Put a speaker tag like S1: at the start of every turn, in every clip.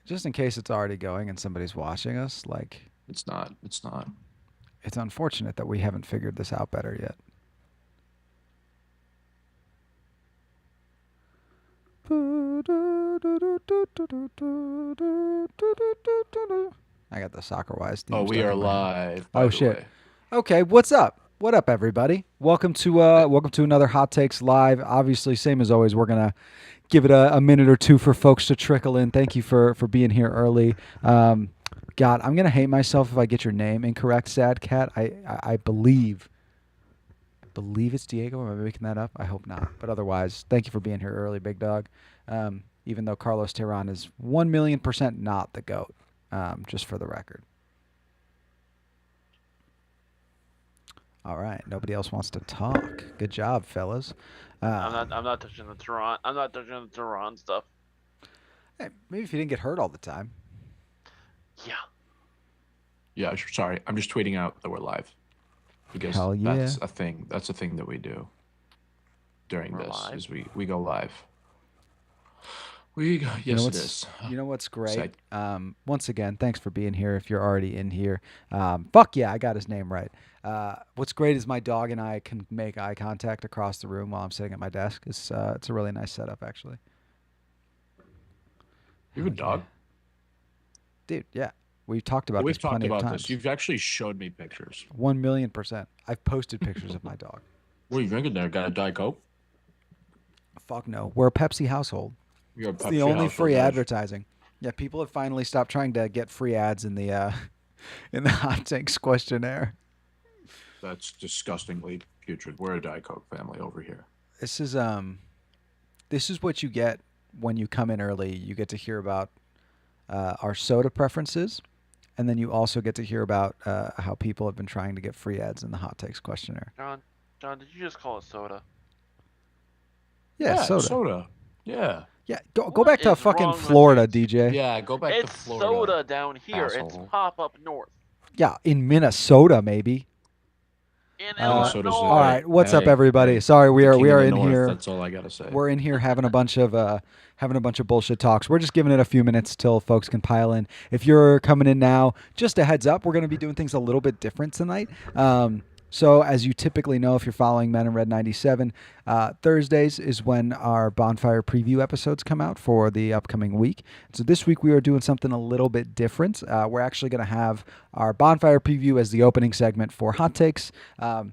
S1: Just in case it's already going and somebody's watching us,
S2: It's not. It's not.
S1: it's unfortunate that we haven't figured this out better yet. I got the Soccer Wise
S2: Oh,
S1: theme
S2: we
S1: stuck
S2: are
S1: in my head.
S2: live,
S1: Oh
S2: by the
S1: shit.
S2: way.
S1: Okay, what's up? What up, everybody? Welcome to another Hot Takes Live. Obviously, same as always, we're gonna give it a minute or two for folks to trickle in. Thank you for being here early. God, I'm gonna hate myself if I get your name incorrect, Sad Cat. I believe it's Diego. Am I making that up? I hope not. But otherwise, thank you for being here early, big dog. Even though Carlos Tehran is 1,000,000% not the GOAT, just for the record. All right. Nobody else wants to talk. Good job, fellas.
S3: I'm not touching the Tehran. I'm not touching the Tehran stuff.
S1: Hey, maybe if you didn't get hurt all the time.
S3: Yeah.
S2: Yeah, sorry. I'm just tweeting out that we're live because
S1: Hell yeah.
S2: that's a thing. That's a thing that we do during
S3: We're
S2: this.
S3: live?
S2: Is we go live.
S1: You know
S2: Yes, it
S1: what's
S2: is.
S1: you know what's great?
S2: Sad.
S1: Once again, thanks for being here. If you're already in here, fuck yeah, I got his name right. What's great is my dog and I can make eye contact across the room while I'm sitting at my desk. It's a really nice setup, actually.
S2: You have a
S1: Hell
S2: dog?
S1: yeah. Dude. Yeah, we've talked about
S2: We've
S1: this
S2: talked
S1: plenty of
S2: about
S1: times.
S2: this. You've actually showed me pictures.
S1: 1,000,000%. I've posted pictures of my dog.
S2: What are you drinking there? Got a Diet Coke?
S1: Fuck no, we're a Pepsi household.
S2: You're a
S1: It's
S2: Pepsi
S1: the only
S2: household,
S1: free
S2: guys.
S1: advertising. Yeah, people have finally stopped trying to get free ads in the in the hot takes questionnaire.
S2: That's disgustingly putrid. We're a Diet Coke family over here.
S1: This is what you get when you come in early. You get to hear about our soda preferences, and then you also get to hear about how people have been trying to get free ads in the hot takes questionnaire.
S3: John, did you just call it soda?
S1: Yeah, soda.
S2: Soda. Yeah.
S1: Yeah, go
S3: What
S1: back to
S3: is
S1: fucking
S3: wrong with
S1: Florida,
S3: you?
S1: DJ.
S2: Yeah, go back to
S3: It's
S2: Florida.
S3: soda down here. It's
S2: asshole.
S3: pop up north.
S1: Yeah, in Minnesota, maybe.
S3: In
S2: Minnesota's
S3: Illinois.
S1: All right, what's up,
S2: Hey,
S1: everybody?
S2: hey,
S1: Sorry, we
S2: the
S1: are
S2: king
S1: we
S2: of
S1: are
S2: the
S1: in
S2: north,
S1: here.
S2: That's all I gotta say.
S1: We're in here having a bunch of bullshit talks. We're just giving it a few minutes till folks can pile in. If you're coming in now, just a heads up, we're going to be doing things a little bit different tonight. So as you typically know, if you're following Men in Red 97, Thursdays is when our bonfire preview episodes come out for the upcoming week. So this week we are doing something a little bit different. We're actually going to have our bonfire preview as the opening segment for Hot Takes.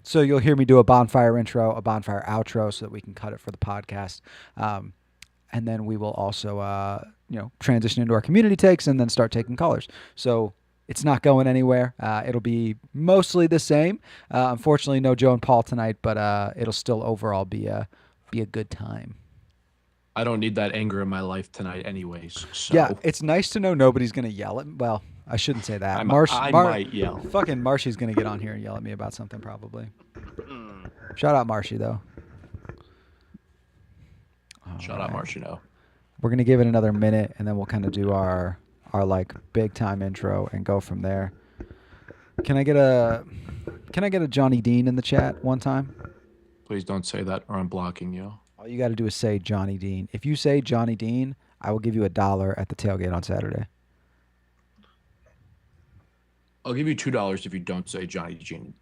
S1: So you'll hear me do a bonfire intro, a bonfire outro, so that we can cut it for the podcast. And then we will also, transition into our community takes and then start taking callers. So it's not going anywhere. It'll be mostly the same. Unfortunately, no Joe and Paul tonight, but it'll still overall be a good time.
S2: I don't need that anger in my life tonight, anyways. So
S1: Yeah, it's nice to know nobody's gonna yell at. Well, I shouldn't say that.
S2: I might yell.
S1: Fucking Marshy's gonna get on here and yell at me about something probably.
S3: Mm.
S1: Shout out Marshy though.
S2: Shut up, Marshino.
S1: We're gonna give it another minute, and then we'll kind of do our like big time intro and go from there. Can I get a Johnny Dean in the chat one time?
S2: Please don't say that, or I'm blocking you.
S1: All you got to do is say Johnny Dean. If you say Johnny Dean, I will give you $1 at the tailgate on Saturday.
S2: I'll give you $2 if you don't say Johnny Dean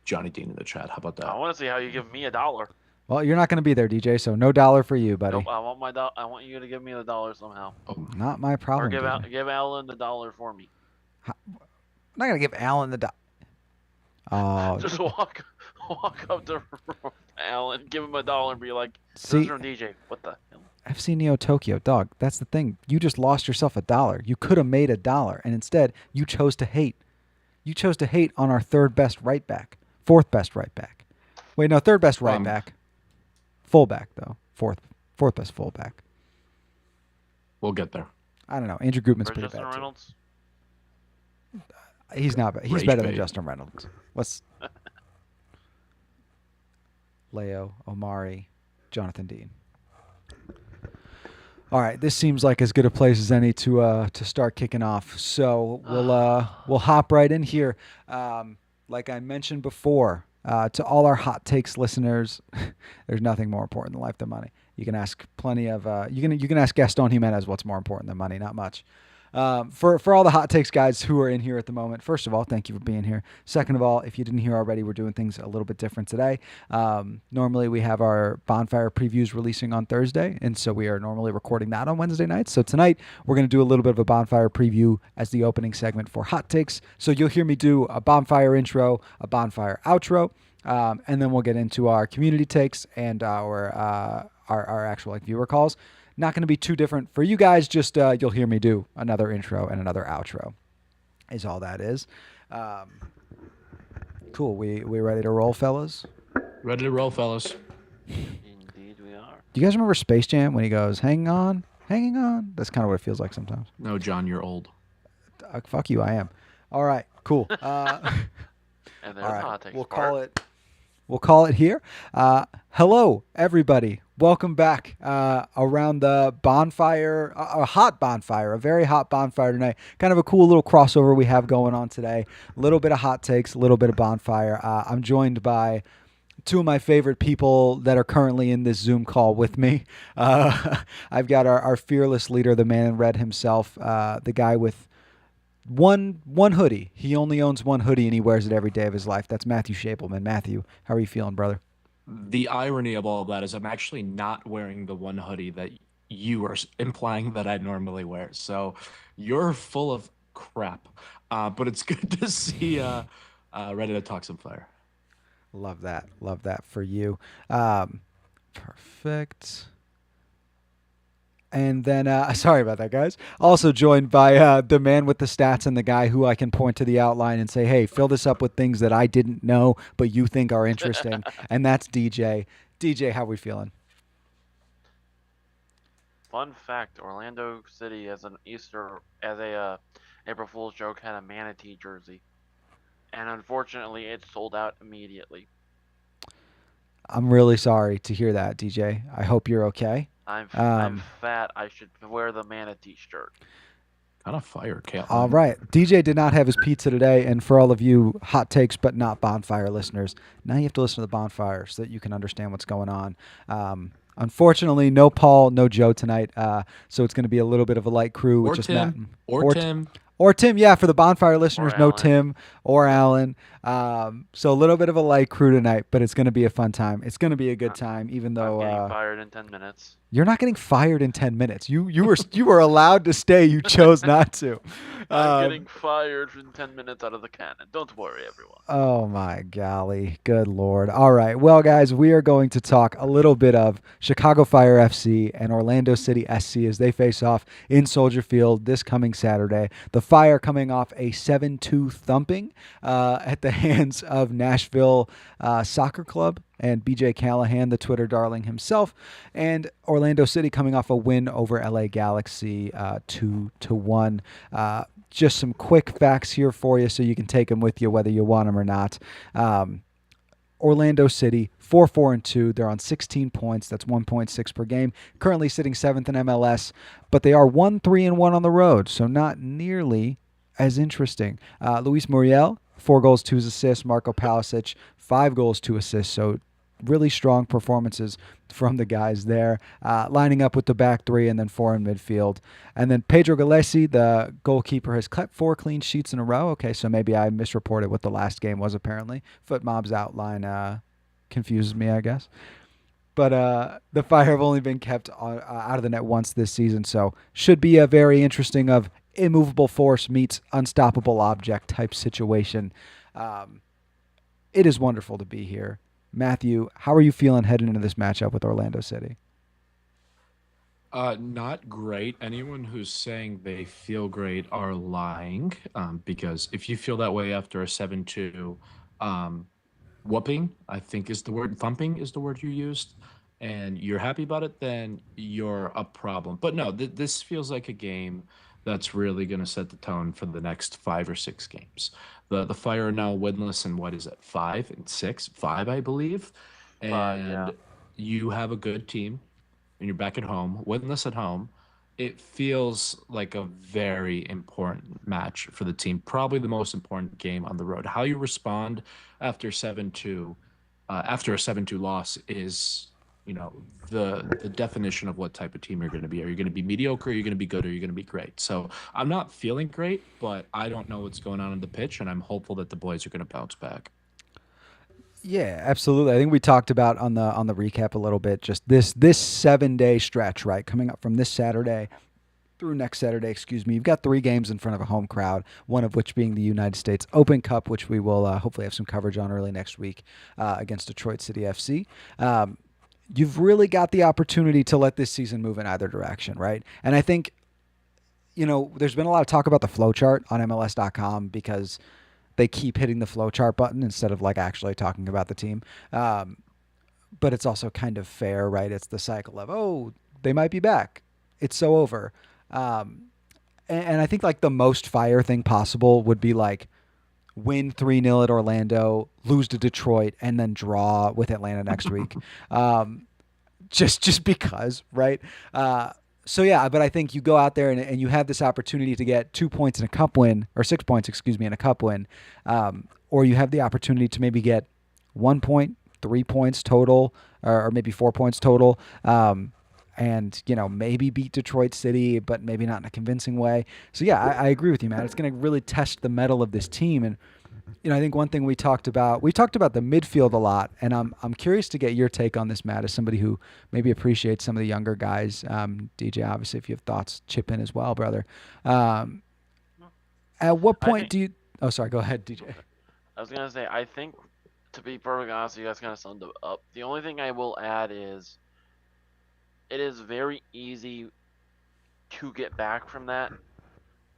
S2: in the chat. How about
S3: I
S2: that?
S3: want to see how you give me $1.
S1: Well, you're not going to be there, DJ, so no dollar for you, buddy.
S3: Nope, I want you to give me $1 somehow.
S2: Oh,
S1: Not my problem.
S3: Or
S1: DJ.
S3: give Alan $1 for me.
S1: I'm not going to give Alan the dollar. Oh,
S3: Just walk up to Alan, give him $1, and be like, "This
S1: See-
S3: is from DJ." What the hell?
S1: FC Neo Tokyo, dog. That's the thing. You just lost yourself $1. You could have made $1, and instead you chose to hate. You chose to hate on our third best right back, fourth best right back. Wait, no, third best right back. Fullback though, fourth best fullback.
S2: we'll get there.
S1: I don't know. Andrew Gutman's
S3: For
S1: pretty
S3: Justin
S1: bad too.
S3: Reynolds?
S1: He's not bad. He's
S2: Rage
S1: better than
S2: bait.
S1: Justin Reynolds. What's Leo, Omari, Jonathan Dean. All right, this seems like as good a place as any to start kicking off. So we'll hop right in here. Like I mentioned before, to all our hot takes listeners, there's nothing more important in life than money. You can ask plenty of you can ask Gaston Jimenez what's more important than money. Not much. For all the hot takes guys who are in here at the moment, first of all, thank you for being here. Second of all, if you didn't hear already, we're doing things a little bit different today. Normally we have our bonfire previews releasing on Thursday, and so we are normally recording that on Wednesday nights. So tonight we're going to do a little bit of a bonfire preview as the opening segment for hot takes. So you'll hear me do a bonfire intro, a bonfire outro, and then we'll get into our community takes and our actual like viewer calls. Not going to be too different for you guys. Just you'll hear me do another intro and another outro. Is all that is. Cool. We ready to roll, fellas?
S2: Ready to roll, fellas.
S3: Indeed, we are.
S1: Do you guys remember Space Jam when he goes, "Hanging on, hanging on"? That's kind of what it feels like sometimes.
S2: No, John, you're old.
S1: Fuck you, I am. All right, cool.
S3: And there's
S1: All right,
S3: hot takes
S1: we'll
S3: part.
S1: call it. We'll call it here. Hello, everybody. Welcome back around the bonfire, a hot bonfire, a very hot bonfire tonight. Kind of a cool little crossover we have going on today. A little bit of hot takes, a little bit of bonfire. I'm joined by two of my favorite people that are currently in this Zoom call with me. I've got our fearless leader, the man in red himself, the guy with one hoodie. He only owns one hoodie and he wears it every day of his life. That's Matthew Shapelman. Matthew, how are you feeling, brother?
S2: The irony of all of that is I'm actually not wearing the one hoodie that you are implying that I normally wear. So you're full of crap. But it's good to see ready to talk some fire.
S1: Love that. Love that for you. Perfect. And then, sorry about that, guys. Also joined by the man with the stats and the guy who I can point to the outline and say, hey, fill this up with things that I didn't know but you think are interesting. And that's DJ. DJ, how we feeling?
S3: Fun fact: Orlando City, as a April Fool's joke, had a manatee jersey, and unfortunately, it sold out immediately.
S1: I'm really sorry to hear that, DJ. I hope you're okay.
S3: I'm fat. I should wear the manatee shirt.
S2: Kind of fire, Caitlin.
S1: All right. DJ did not have his pizza today. And for all of you hot takes but not bonfire listeners, now you have to listen to the bonfire so that you can understand what's going on. Unfortunately, no Paul, no Joe tonight. So it's going to be a little bit of a light crew with
S2: Or
S1: just
S2: Tim.
S1: Matt.
S2: Or Tim.
S1: Or Tim, yeah, for the bonfire listeners, no
S3: Alan.
S1: Tim or Alan. So a little bit of a light crew tonight, but it's going to be a fun time. It's going to be a good time, even
S3: I'm
S1: though
S3: getting fired in 10 minutes.
S1: you're not getting fired in 10 minutes. You were allowed to stay. You chose not to.
S3: I'm getting fired in 10 minutes out of the cannon. Don't worry, everyone.
S1: Oh my golly. Good Lord. All right. Well, guys, we are going to talk a little bit of Chicago Fire FC and Orlando City SC as they face off in Soldier Field this coming Saturday. The Fire coming off a 7-2 thumping at the hands of Nashville Soccer Club and BJ Callahan, the Twitter darling himself, and Orlando City coming off a win over LA Galaxy 2-1. Just some quick facts here for you so you can take them with you whether you want them or not. Orlando City, 4-4-2. They're on 16 points. That's 1.6 per game. Currently sitting 7th in MLS, but they are 1-3-1 on the road, so not nearly as interesting. Luis Muriel, 4 goals, 2 assists. Marco Palisic, 5 goals, 2 assists. So really strong performances from the guys there, lining up with the back three and then 4 in midfield. And then Pedro Gallesi, the goalkeeper, has cut 4 clean sheets in a row. Okay, so maybe I misreported what the last game was apparently. Footmob's outline confuses me, I guess. But the Fire have only been kept out of the net once this season, so should be a very interesting of immovable force meets unstoppable object type situation. It is wonderful to be here. Matthew, how are you feeling heading into this matchup with Orlando City?
S2: Not great. Anyone who's saying they feel great are lying, because if you feel that way after a 7-2 whooping, I think is the word, thumping is the word you used, and you're happy about it, then you're a problem. But no, this feels like a game that's really going to set the tone for the next 5 or 6 games. The Fire are now winless in, what is it, 5 and 6? 5, I believe. And
S3: 5, yeah.
S2: you have a good team, and you're back at home, winless at home. It feels like a very important match for the team, probably the most important game on the road. How you respond after 7-2, after a 7-2 loss is the definition of what type of team you're going to be. Are you going to be mediocre? Are you going to be good? Or are you going to be great? So I'm not feeling great, but I don't know what's going on in the pitch, and I'm hopeful that the boys are going to bounce back.
S1: Yeah, absolutely. I think we talked about on the recap a little bit just this 7 day stretch, right? Coming up from this Saturday through next Saturday, excuse me. You've got 3 games in front of a home crowd, one of which being the United States Open Cup, which we will hopefully have some coverage on early next week against Detroit City FC. You've really got the opportunity to let this season move in either direction, right? And I think, there's been a lot of talk about the flow chart on MLS.com because they keep hitting the flow chart button instead of like actually talking about the team. But it's also kind of fair, right? It's the cycle of, oh, they might be back. It's so over. And I think like the most fire thing possible would be like win 3-0 at Orlando, lose to Detroit, and then draw with Atlanta next week. Just because, right? So yeah, but I think you go out there and you have this opportunity to get 2 points in a cup win, or 6 points, excuse me, in a cup win, or you have the opportunity to maybe get 1 point, 3 points total, or maybe 4 points total, and maybe beat Detroit City, but maybe not in a convincing way. So yeah, I agree with you, Matt. It's going to really test the mettle of this team, and I think one thing we talked about the midfield a lot, and I'm curious to get your take on this, Matt, as somebody who maybe appreciates some of the younger guys. DJ, obviously, if you have thoughts, chip in as well, brother. At what point do you? Oh, sorry. Go ahead, DJ.
S3: I was gonna say, I think, to be perfectly honest, you guys kind of summed it up. The only thing I will add is, it is very easy to get back from that,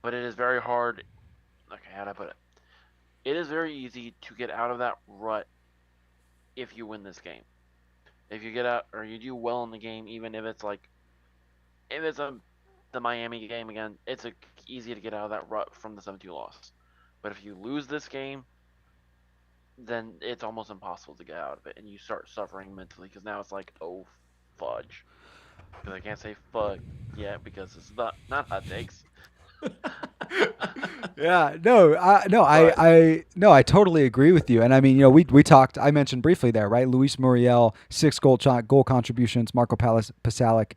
S3: but it is very hard. Okay, how do I put it? It is very easy to get out of that rut if you win this game. If you get out or you do well in the game, even if it's like, if it's the Miami game again, it's easy to get out of that rut from the 7-2 loss. But if you lose this game, then it's almost impossible to get out of it, and you start suffering mentally because now it's like, oh, fudge. Because I can't say fuck yet because it's not hot takes.
S1: Yeah, I totally agree with you. And I mean, we talked. I mentioned briefly there, right? Luis Muriel, 6 goal contributions. Marco Pasalic,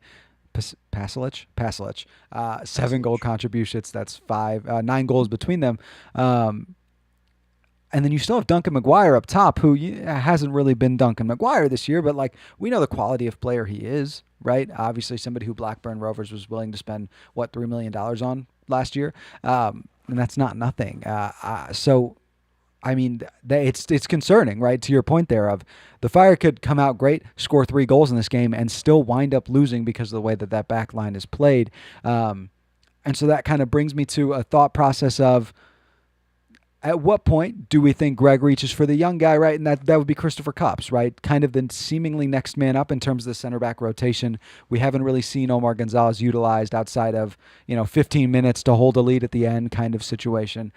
S1: 7 goal contributions. That's 9 goals between them. And then you still have Duncan McGuire up top, who hasn't really been Duncan McGuire this year, but like we know the quality of player he is, right? Obviously, somebody who Blackburn Rovers was willing to spend $3 million on last year, and that's not nothing. So, I mean, it's concerning, right? To your point there, of the Fire could come out great, score 3 goals in this game, and still wind up losing because of the way that back line is played. And so that kind of brings me to a thought process of, at what point do we think Greg reaches for the young guy, right? And that would be Christopher Cupps, right? Kind of the seemingly next man up in terms of the center back rotation. We haven't really seen Omar Gonzalez utilized outside of 15 minutes to hold a lead at the end kind of situation.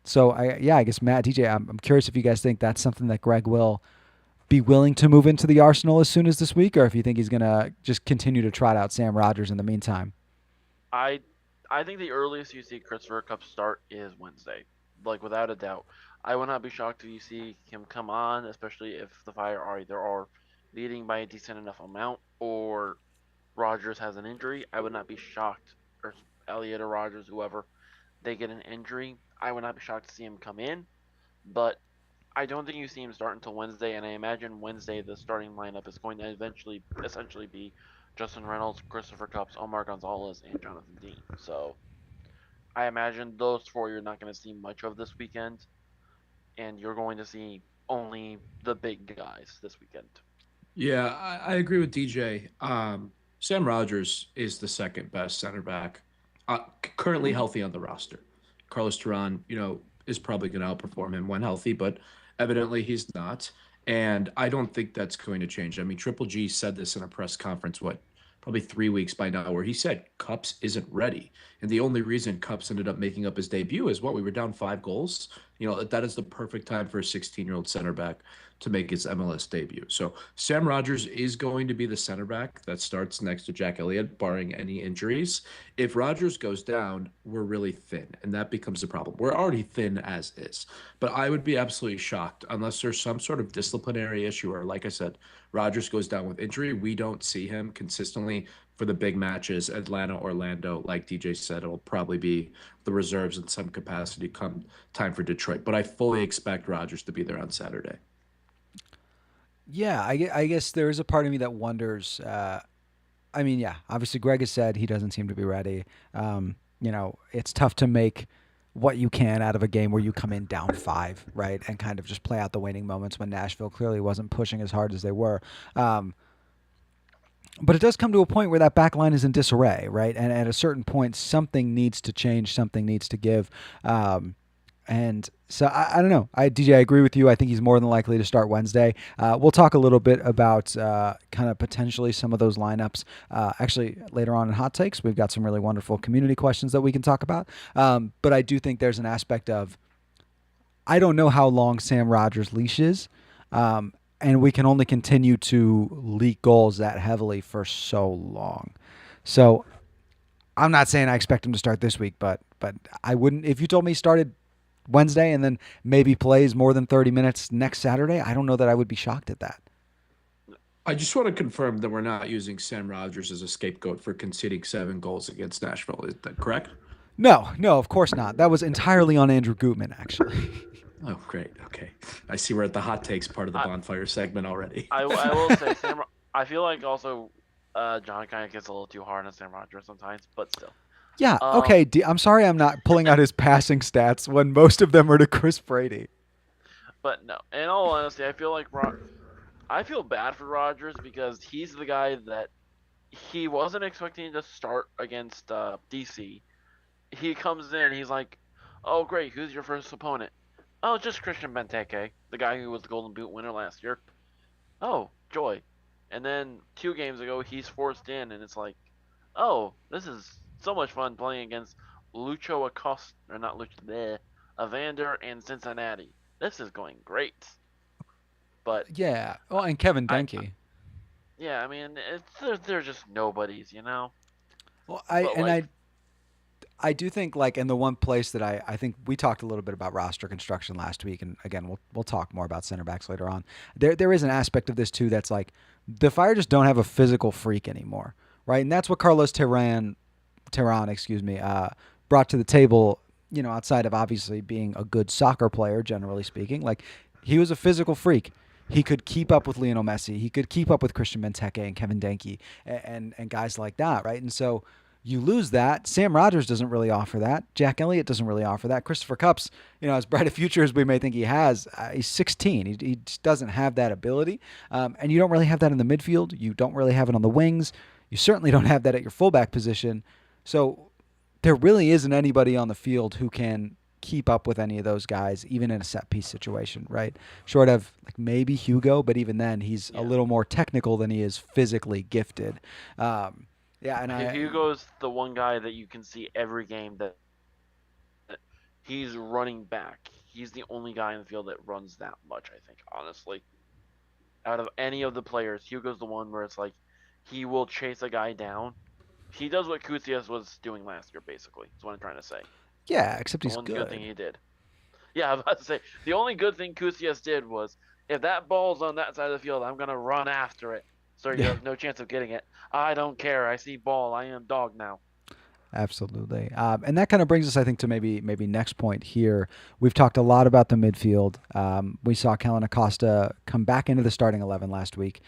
S1: So I guess Matt, DJ, I'm curious if you guys think that's something that Greg will be willing to move into the arsenal as soon as this week, or if you think he's gonna just continue to trot out Sam Rogers in the meantime.
S3: I think the earliest you see Christopher Cupps start is Wednesday. Like, without a doubt. I would not be shocked if you see him come on, especially if the Fire are leading by a decent enough amount, or Rogers has an injury. I would not be shocked, or Elliott or Rogers, whoever, they get an injury. I would not be shocked to see him come in, but I don't think you see him start until Wednesday, and I imagine Wednesday the starting lineup is going to essentially be Justin Reynolds, Christopher Cupps, Omar Gonzalez, and Jonathan Dean. So I imagine those 4 you're not going to see much of this weekend, and you're going to see only the big guys this weekend.
S2: Yeah, I agree with DJ. Sam Rogers is the second best center back, currently healthy on the roster. Carlos Turan, is probably going to outperform him when healthy, but evidently he's not. And I don't think that's going to change. I mean, Triple G said this in a press conference, probably 3 weeks by now, where he said Cupps isn't ready. And the only reason Cupps ended up making up his debut is we were down 5 goals. that is the perfect time for a 16-year-old center back to make his MLS debut. So Sam Rogers is going to be the center back that starts next to Jack Elliott, barring any injuries. If Rogers goes down, we're really thin, and that becomes a problem. We're already thin as is, but I would be absolutely shocked unless there's some sort of disciplinary issue, or like I said, Rogers goes down with injury. We don't see him consistently for the big matches, Atlanta, Orlando. Like DJ said, it'll probably be the reserves in some capacity come time for Detroit. But I fully expect Rogers to be there on Saturday.
S1: Yeah, I guess there is a part of me that wonders. I mean, yeah, obviously Greg has said he doesn't seem to be ready. It's tough to make what you can out of a game where you come in down 5, right, and kind of just play out the waning moments when Nashville clearly wasn't pushing as hard as they were. But it does come to a point where that back line is in disarray, right? And at a certain point, something needs to change, something needs to give. And so I don't know. DJ, I agree with you. I think he's more than likely to start Wednesday. We'll talk a little bit about kind of potentially some of those lineups. Actually, later on in Hot Takes, we've got some really wonderful community questions that we can talk about. But I do think there's an aspect of I don't know how long Sam Rogers' leash is. And we can only continue to leak goals that heavily for so long. So I'm not saying I expect him to start this week, but I wouldn't. If you told me he started Wednesday and then maybe plays more than 30 minutes next Saturday, I don't know that I would be shocked at that.
S2: I just want to confirm that we're not using Sam Rogers as a scapegoat for conceding 7 goals against Nashville. Is that correct?
S1: No, of course not. That was entirely on Andrew Gutman, actually.
S2: Oh, great. Okay. I see we're at the hot takes part of the bonfire segment already.
S3: I will say, I feel like also John kind of gets a little too hard on Sam Rogers sometimes, but still.
S1: Yeah, okay. I'm sorry I'm not pulling out his passing stats when most of them are to Chris Brady.
S3: But no, in all honesty, I feel bad for Rogers because he's the guy that he wasn't expecting to start against DC. He comes in, he's like, oh, great, who's your first opponent? Oh, just Christian Benteke, the guy who was the Golden Boot winner last year. Oh, joy. And then 2 games ago, he's forced in, and it's like, oh, this is so much fun playing against Lucho Acosta, or not Lucho, Evander and Cincinnati. This is going great. But
S1: yeah, well, and Kevin Denke.
S3: Yeah, I mean, they're just nobodies, you know.
S1: Well, I do think, like, in the one place that I think we talked a little bit about roster construction last week, and again, we'll talk more about center backs later on. There is an aspect of this too that's like the Fire just don't have a physical freak anymore, right? And that's what Carlos Terran, brought to the table. Outside of obviously being a good soccer player, generally speaking, like he was a physical freak. He could keep up with Lionel Messi. He could keep up with Christian Benteke and Kevin Denke and guys like that, right? And so you lose that. Sam Rogers doesn't really offer that. Jack Elliott doesn't really offer that. Christopher Kupp's, as bright a future as we may think he has, he's 16. He just doesn't have that ability. And you don't really have that in the midfield. You don't really have it on the wings. You certainly don't have that at your fullback position. So there really isn't anybody on the field who can keep up with any of those guys, even in a set piece situation, right? Short of like maybe Hugo, but even then he's a little more technical than he is physically gifted.
S3: Hugo's the one guy that you can see every game that he's running back. He's the only guy in the field that runs that much, I think, honestly. Out of any of the players, Hugo's the one where it's like he will chase a guy down. He does what Kusias was doing last year, basically. That's what I'm trying to say.
S1: Yeah, except he's
S3: good.
S1: The
S3: good thing he did. Yeah, I was about to say, the only good thing Kusias did was, if that ball's on that side of the field, I'm going to run after it. So you have no chance of getting it. I don't care. I see ball. I am dog now.
S1: Absolutely. And that kind of brings us, I think, to maybe next point here. We've talked a lot about the midfield. We saw Kellen Acosta come back into the starting 11 last week.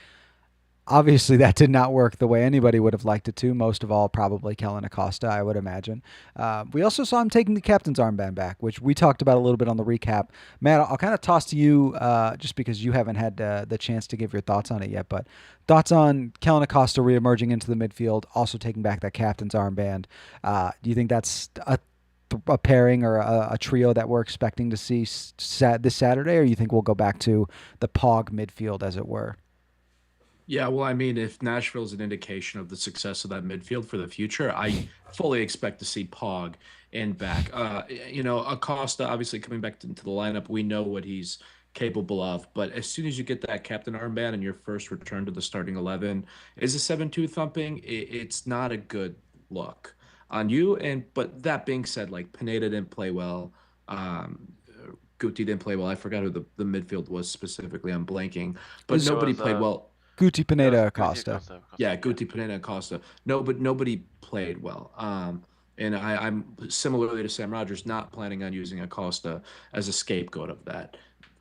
S1: Obviously, that did not work the way anybody would have liked it to. Most of all, probably Kellen Acosta, I would imagine. We also saw him taking the captain's armband back, which we talked about a little bit on the recap. Matt, I'll kind of toss to you just because you haven't had the chance to give your thoughts on it yet. But thoughts on Kellen Acosta reemerging into the midfield, also taking back that captain's armband. Do you think that's a pairing or a trio that we're expecting to see this Saturday, or you think we'll go back to the Pog midfield, as it were?
S2: Yeah, well, I mean, if Nashville's an indication of the success of that midfield for the future, I fully expect to see Pog and back. Acosta obviously coming back into the lineup, we know what he's capable of. But as soon as you get that captain armband and your first return to the starting 11 is a 7-2 thumping, it's not a good look on you. But that being said, like Pineda didn't play well. Um, Guti didn't play well. I forgot who the midfield was specifically. I'm blanking, but
S1: Is
S3: It
S2: nobody
S3: was
S2: played well.
S1: Guti
S3: it was
S1: Pineda
S3: Guti
S1: Acosta?
S3: Acosta,
S2: Yeah,
S3: yeah.
S2: Guti, Pineda, and Costa. No, but nobody played well. And I'm similarly to Sam Rogers, not planning on using Acosta as a scapegoat of that.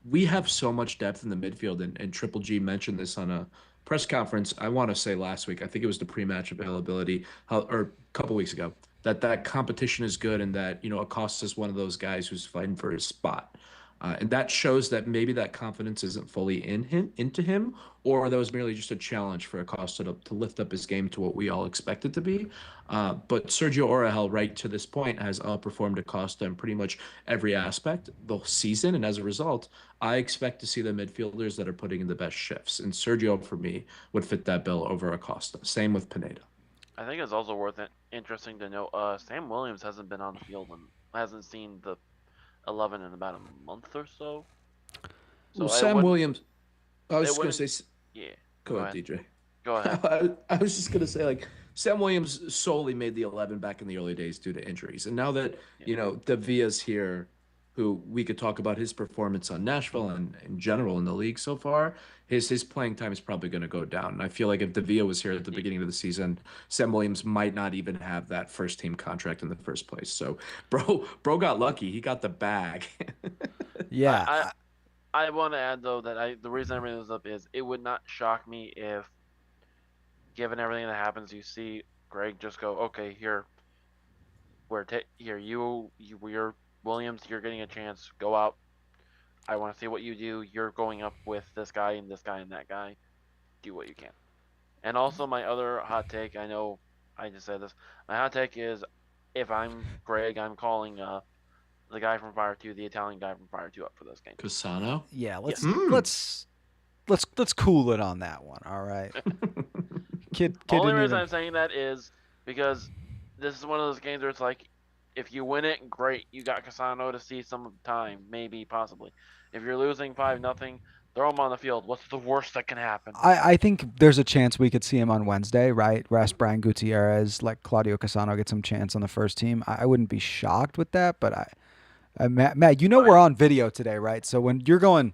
S2: We have so much depth in the midfield, and Triple G mentioned this on a press conference. I want to say last week. I think it was the pre-match availability, or a couple weeks ago. That competition is good, and that Acosta is one of those guys who's fighting for his spot. And that shows that maybe that confidence isn't fully into him, or that was merely just a challenge for Acosta to lift up his game to what we all expect it to be. But Sergio Orahel, right to this point, has outperformed Acosta in pretty much every aspect the season, and as a result, I expect to see the midfielders that are putting in the best shifts. And Sergio, for me, would fit that bill over Acosta. Same with Pineda.
S3: I think it's also interesting to note. Sam Williams hasn't been on the field and hasn't seen the 11 in about a month or so.
S2: Well,
S3: So I
S2: Sam
S3: wouldn't.
S2: Williams, I was
S3: It
S2: just gonna
S3: wouldn't.
S2: say,
S3: Yeah.
S2: go
S3: Go
S2: ahead,
S3: ahead.
S2: DJ.
S3: Go ahead.
S2: I was just gonna say, like, Sam Williams solely made the 11 back in the early days due to injuries, and now that
S3: Yeah.
S2: Davia's here, who we could talk about his performance on Nashville and in general in the league so far, his playing time is probably going to go down. And I feel like if Davia was here at the beginning of the season, Sam Williams might not even have that first team contract in the first place. So, bro got lucky; he got the bag.
S1: Yeah.
S3: I I want to add though that the reason I bring this up is it would not shock me if, given everything that happens, you see Greg just go, okay, here, here you're Williams, you're getting a chance. Go out. I want to see what you do. You're going up with this guy and this guy and that guy. Do what you can. And also my other hot take. I know I just said this. My hot take is, if I'm Greg, I'm calling the guy from Fire Two, the Italian guy from Fire Two, up for this game.
S2: Casano.
S1: Yeah, let's
S3: Yes.
S1: let's let's cool it on that one. All right. Kid
S3: Only
S1: didn't
S3: reason
S1: even.
S3: I'm saying that is because this is one of those games where it's like, if you win it, great, you got Casano to see some time, maybe, possibly. If you're losing 5-0, throw him on the field. What's the worst that can happen?
S1: I think there's a chance we could see him on Wednesday, right? Rest Brian Gutierrez, let Claudio Casano get some chance on the first team. I wouldn't be shocked with that, but Matt, we're on video today, right? So when you're going,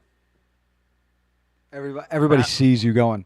S1: everybody
S3: Matt,
S1: sees you going.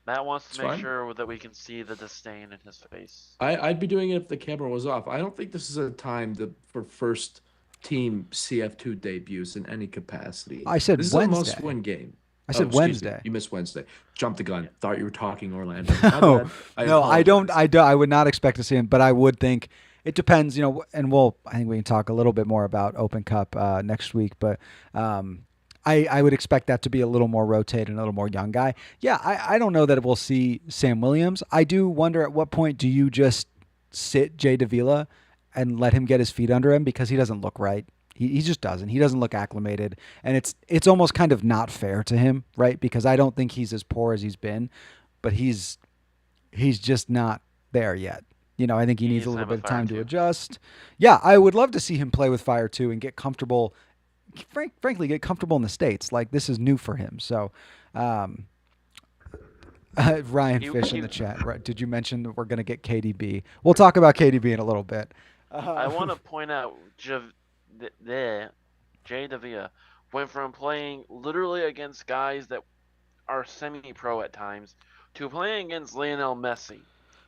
S3: Matt wants
S2: It's
S3: to make
S2: fine.
S3: sure that we can see the disdain in his face.
S2: I'd be doing it if the camera was off. I don't think this is a time for first team CF2 debuts in any capacity.
S1: I said
S2: This is a
S1: Wednesday.
S2: must-win game.
S1: I
S2: Oh,
S1: said
S2: excuse me.
S1: Wednesday.
S2: You missed Wednesday. Jumped the gun.
S3: Yeah.
S2: Thought you were talking Orlando. My
S1: No,
S2: bad. I
S1: no, I don't.
S2: apologize.
S1: I would not expect to see him, but I would think it depends. And I think we can talk a little bit more about Open Cup next week. But I would expect that to be a little more rotated and a little more young guy. Yeah, I don't know that we'll see Sam Williams. I do wonder at what point do you just sit Jay Davila and let him get his feet under him, because he doesn't look right. He just doesn't. He doesn't look acclimated, and it's almost kind of not fair to him, right? Because I don't think he's as poor as he's been, but he's just not there yet. I think he needs a little bit of time to adjust. Yeah, I would love to see him play with Fire too and get comfortable. Frankly, get comfortable in the States. Like, this is new for him. So, Ryan Fish in the chat. Right? Did you mention that we're going to get KDB? We'll talk about KDB in a little bit.
S3: I want to point out Jay Davia went from playing literally against guys that are semi-pro at times to playing against Lionel Messi.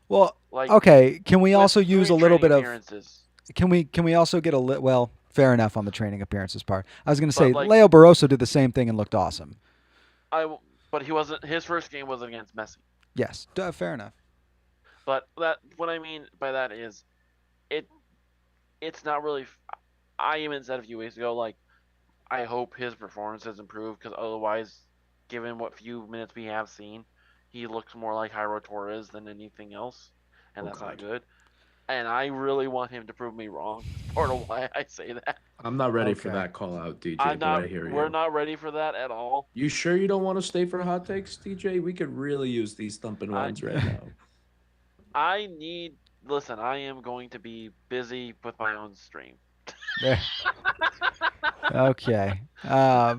S1: Well,
S3: Like,
S1: okay. Can we also use a little bit of?
S3: appearances.
S1: Can we also get well? Fair enough on the training appearances part. I was going to say
S3: like,
S1: Leo Barroso did the same thing and looked awesome.
S3: But he wasn't. His first game was against Messi.
S1: Yes, fair enough.
S3: But what I mean by that is, it's not really. I even said a few weeks ago, like, I hope his performance has improved, because otherwise, given what few minutes we have seen, he looks more like Jairo Torres than anything else, and that's not good. and I really want him to prove me wrong. That's part of why I say that.
S2: I'm not ready for
S1: Okay.
S2: that call out, DJ,
S3: I'm
S2: but I
S3: not.
S2: hear
S3: We're
S2: you.
S3: not ready for that at all.
S2: You sure you don't want to stay for hot takes, DJ? We could really use these thumping
S3: I
S2: ones right now.
S3: I need. Listen, I am going to be busy with my own stream.
S1: There. Okay.
S3: I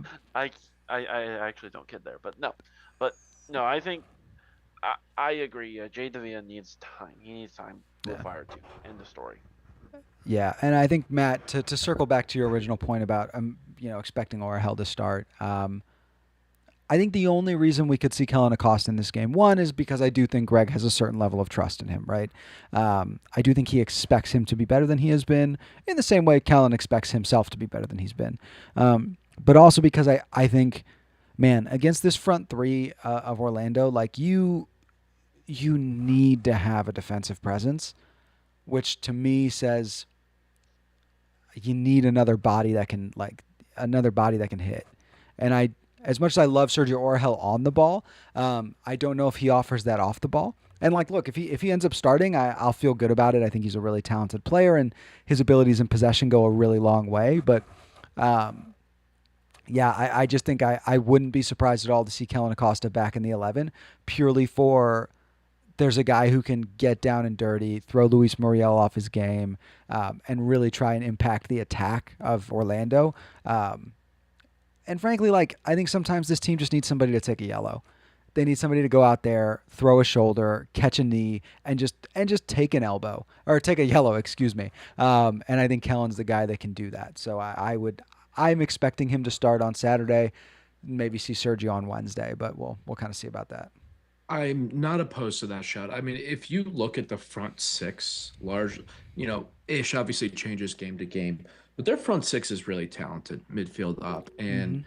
S3: I actually don't kid there, but no. I think I agree. Jay Devia needs time. He needs time with
S1: Yeah.
S3: Fire 2. End of story.
S1: Yeah, and I think Matt, to circle back to your original point about expecting Orhel to start. I think the only reason we could see Kellen Acosta in this game, one, is because I do think Greg has a certain level of trust in him, right? I do think he expects him to be better than he has been, in the same way Kellen expects himself to be better than he's been. But also because I think, man, against this front three of Orlando, like you need to have a defensive presence, which to me says you need another body that can hit. And as much as I love Sergio Orhel on the ball, I don't know if he offers that off the ball. And like, look, if he ends up starting, I'll feel good about it. I think he's a really talented player, and his abilities in possession go a really long way. But yeah, I just think I wouldn't be surprised at all to see Kellen Acosta back in the 11, purely for there's a guy who can get down and dirty, throw Luis Muriel off his game, and really try and impact the attack of Orlando. And frankly, like, I think sometimes this team just needs somebody to take a yellow. They need somebody to go out there, throw a shoulder, catch a knee, and just take an elbow or take a yellow, excuse me. And I think Kellen's the guy that can do that. So I'm expecting him to start on Saturday, maybe see Sergio on Wednesday, but we'll kind of see about that.
S2: I'm not opposed to that shot. I mean, if you look at the front six, large, Ish obviously changes game to game, but their front six is really talented, midfield up.
S1: Mm-hmm.
S2: And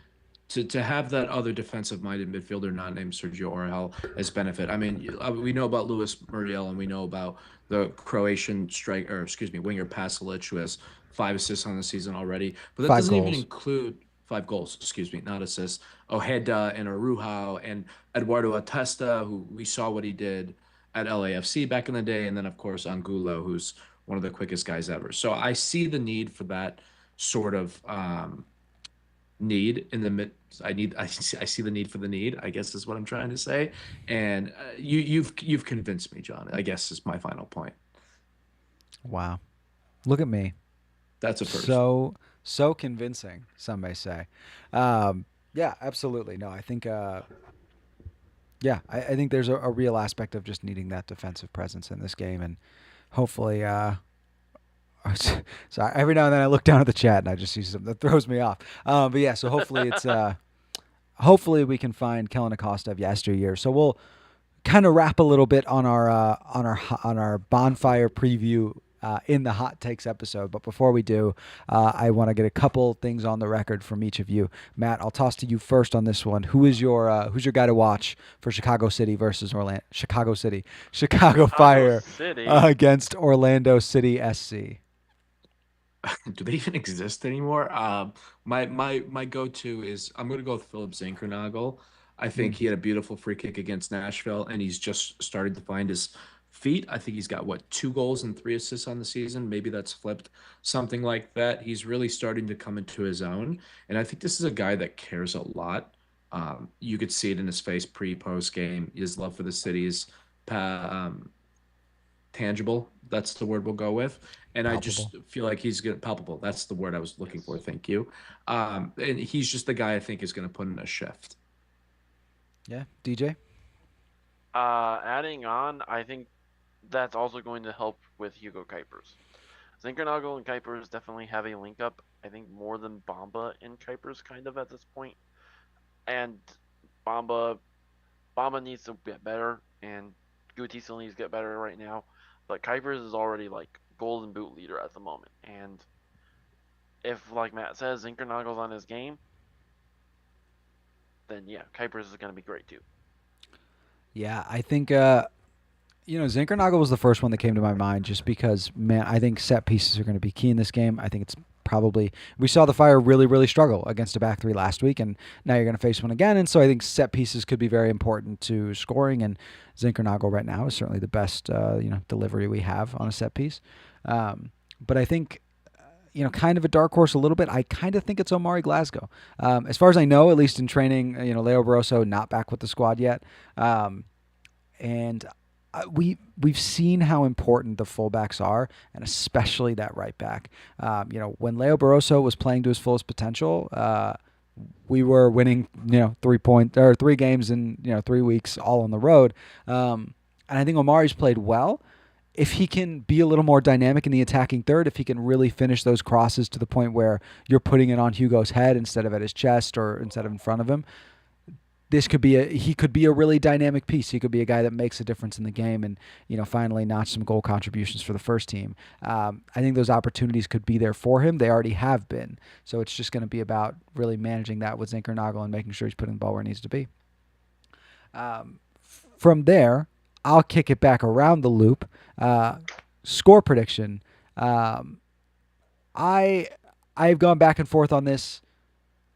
S2: to have that other defensive minded midfielder not named Sergio Orhel as benefit. I mean, we know about Luis Muriel and we know about the Croatian winger Pasalic, who has 5 assists on the season already. But that
S1: 5
S2: doesn't even
S1: goals.
S2: include 5 goals, not assists. Ojeda and Araujo and Eduardo Atesta, who we saw what he did at LAFC back in the day, and then of course Angulo, who's one of the quickest guys ever. So I see the need for that sort of need in the mid. I see the need for the need, I guess is what I'm trying to say. And you've convinced me, John. I guess is my final point.
S1: Wow. Look at me.
S2: That's a first.
S1: So convincing, some may say. Yeah, absolutely. No, I think I think there's a real aspect of just needing that defensive presence in this game, and hopefully sorry, every now and then I look down at the chat and I just see something that throws me off. But yeah, so hopefully it's hopefully we can find Kellen Acosta of yesteryear. So we'll kind of wrap a little bit on our bonfire preview in the hot takes episode. But before we do, I want to get a couple things on the record from each of you. Matt, I'll toss to you first on this one. Who's your guy to watch for Chicago City versus Chicago Fire
S3: City.
S1: Against Orlando City SC?
S2: Do they even exist anymore? My go-to is I'm gonna go with Philip Zinkernagel. I think he had a beautiful free kick against Nashville, and he's just started to find his feet. I think he's got 2 goals and 3 assists on the season. Maybe that's flipped, something like that. He's really starting to come into his own, and I think this is a guy that cares a lot. You could see it in his face pre-post game. His love for the city is tangible. That's the word we'll go with. And
S1: Palpable.
S2: I just feel like he's gonna palpable. That's the word I was looking for. Thank you. And he's just the guy I think is going to put in a shift.
S1: Yeah, DJ.
S3: Adding on, I think that's also going to help with Hugo Kuipers. Zinkernagel and Kuipers definitely have a link up. I think more than Bamba and Kuipers kind of at this point. And Bamba needs to get better, and Guti still needs to get better right now. But Kuipers is already like golden boot leader at the moment. And if, like Matt says, Zinkernagel's on his game, then yeah, Kuipers is going to be great too.
S1: Yeah, I think Zinkernagel was the first one that came to my mind just because, man, I think set pieces are going to be key in this game. I think it's probably we saw the Fire really, really struggle against a back three last week, and now you're going to face one again. And so I think set pieces could be very important to scoring. And Zinkernagel right now is certainly the best delivery we have on a set piece. But I think kind of a dark horse a little bit. I kind of think it's Omari Glasgow. As far as I know, at least in training, Leo Barroso not back with the squad yet. And we've seen how important the fullbacks are, and especially that right back. When Leo Barroso was playing to his fullest potential, we were winning 3 games in 3 weeks all on the road. And I think Omari's played well. If he can be a little more dynamic in the attacking third, if he can really finish those crosses to the point where you're putting it on Hugo's head instead of at his chest or instead of in front of him, he could be a really dynamic piece. He could be a guy that makes a difference in the game and finally notch some goal contributions for the first team. I think those opportunities could be there for him. They already have been. So it's just going to be about really managing that with Zinkernagel and making sure he's putting the ball where it needs to be. From there, I'll kick it back around the loop. Score prediction. I've gone back and forth on this,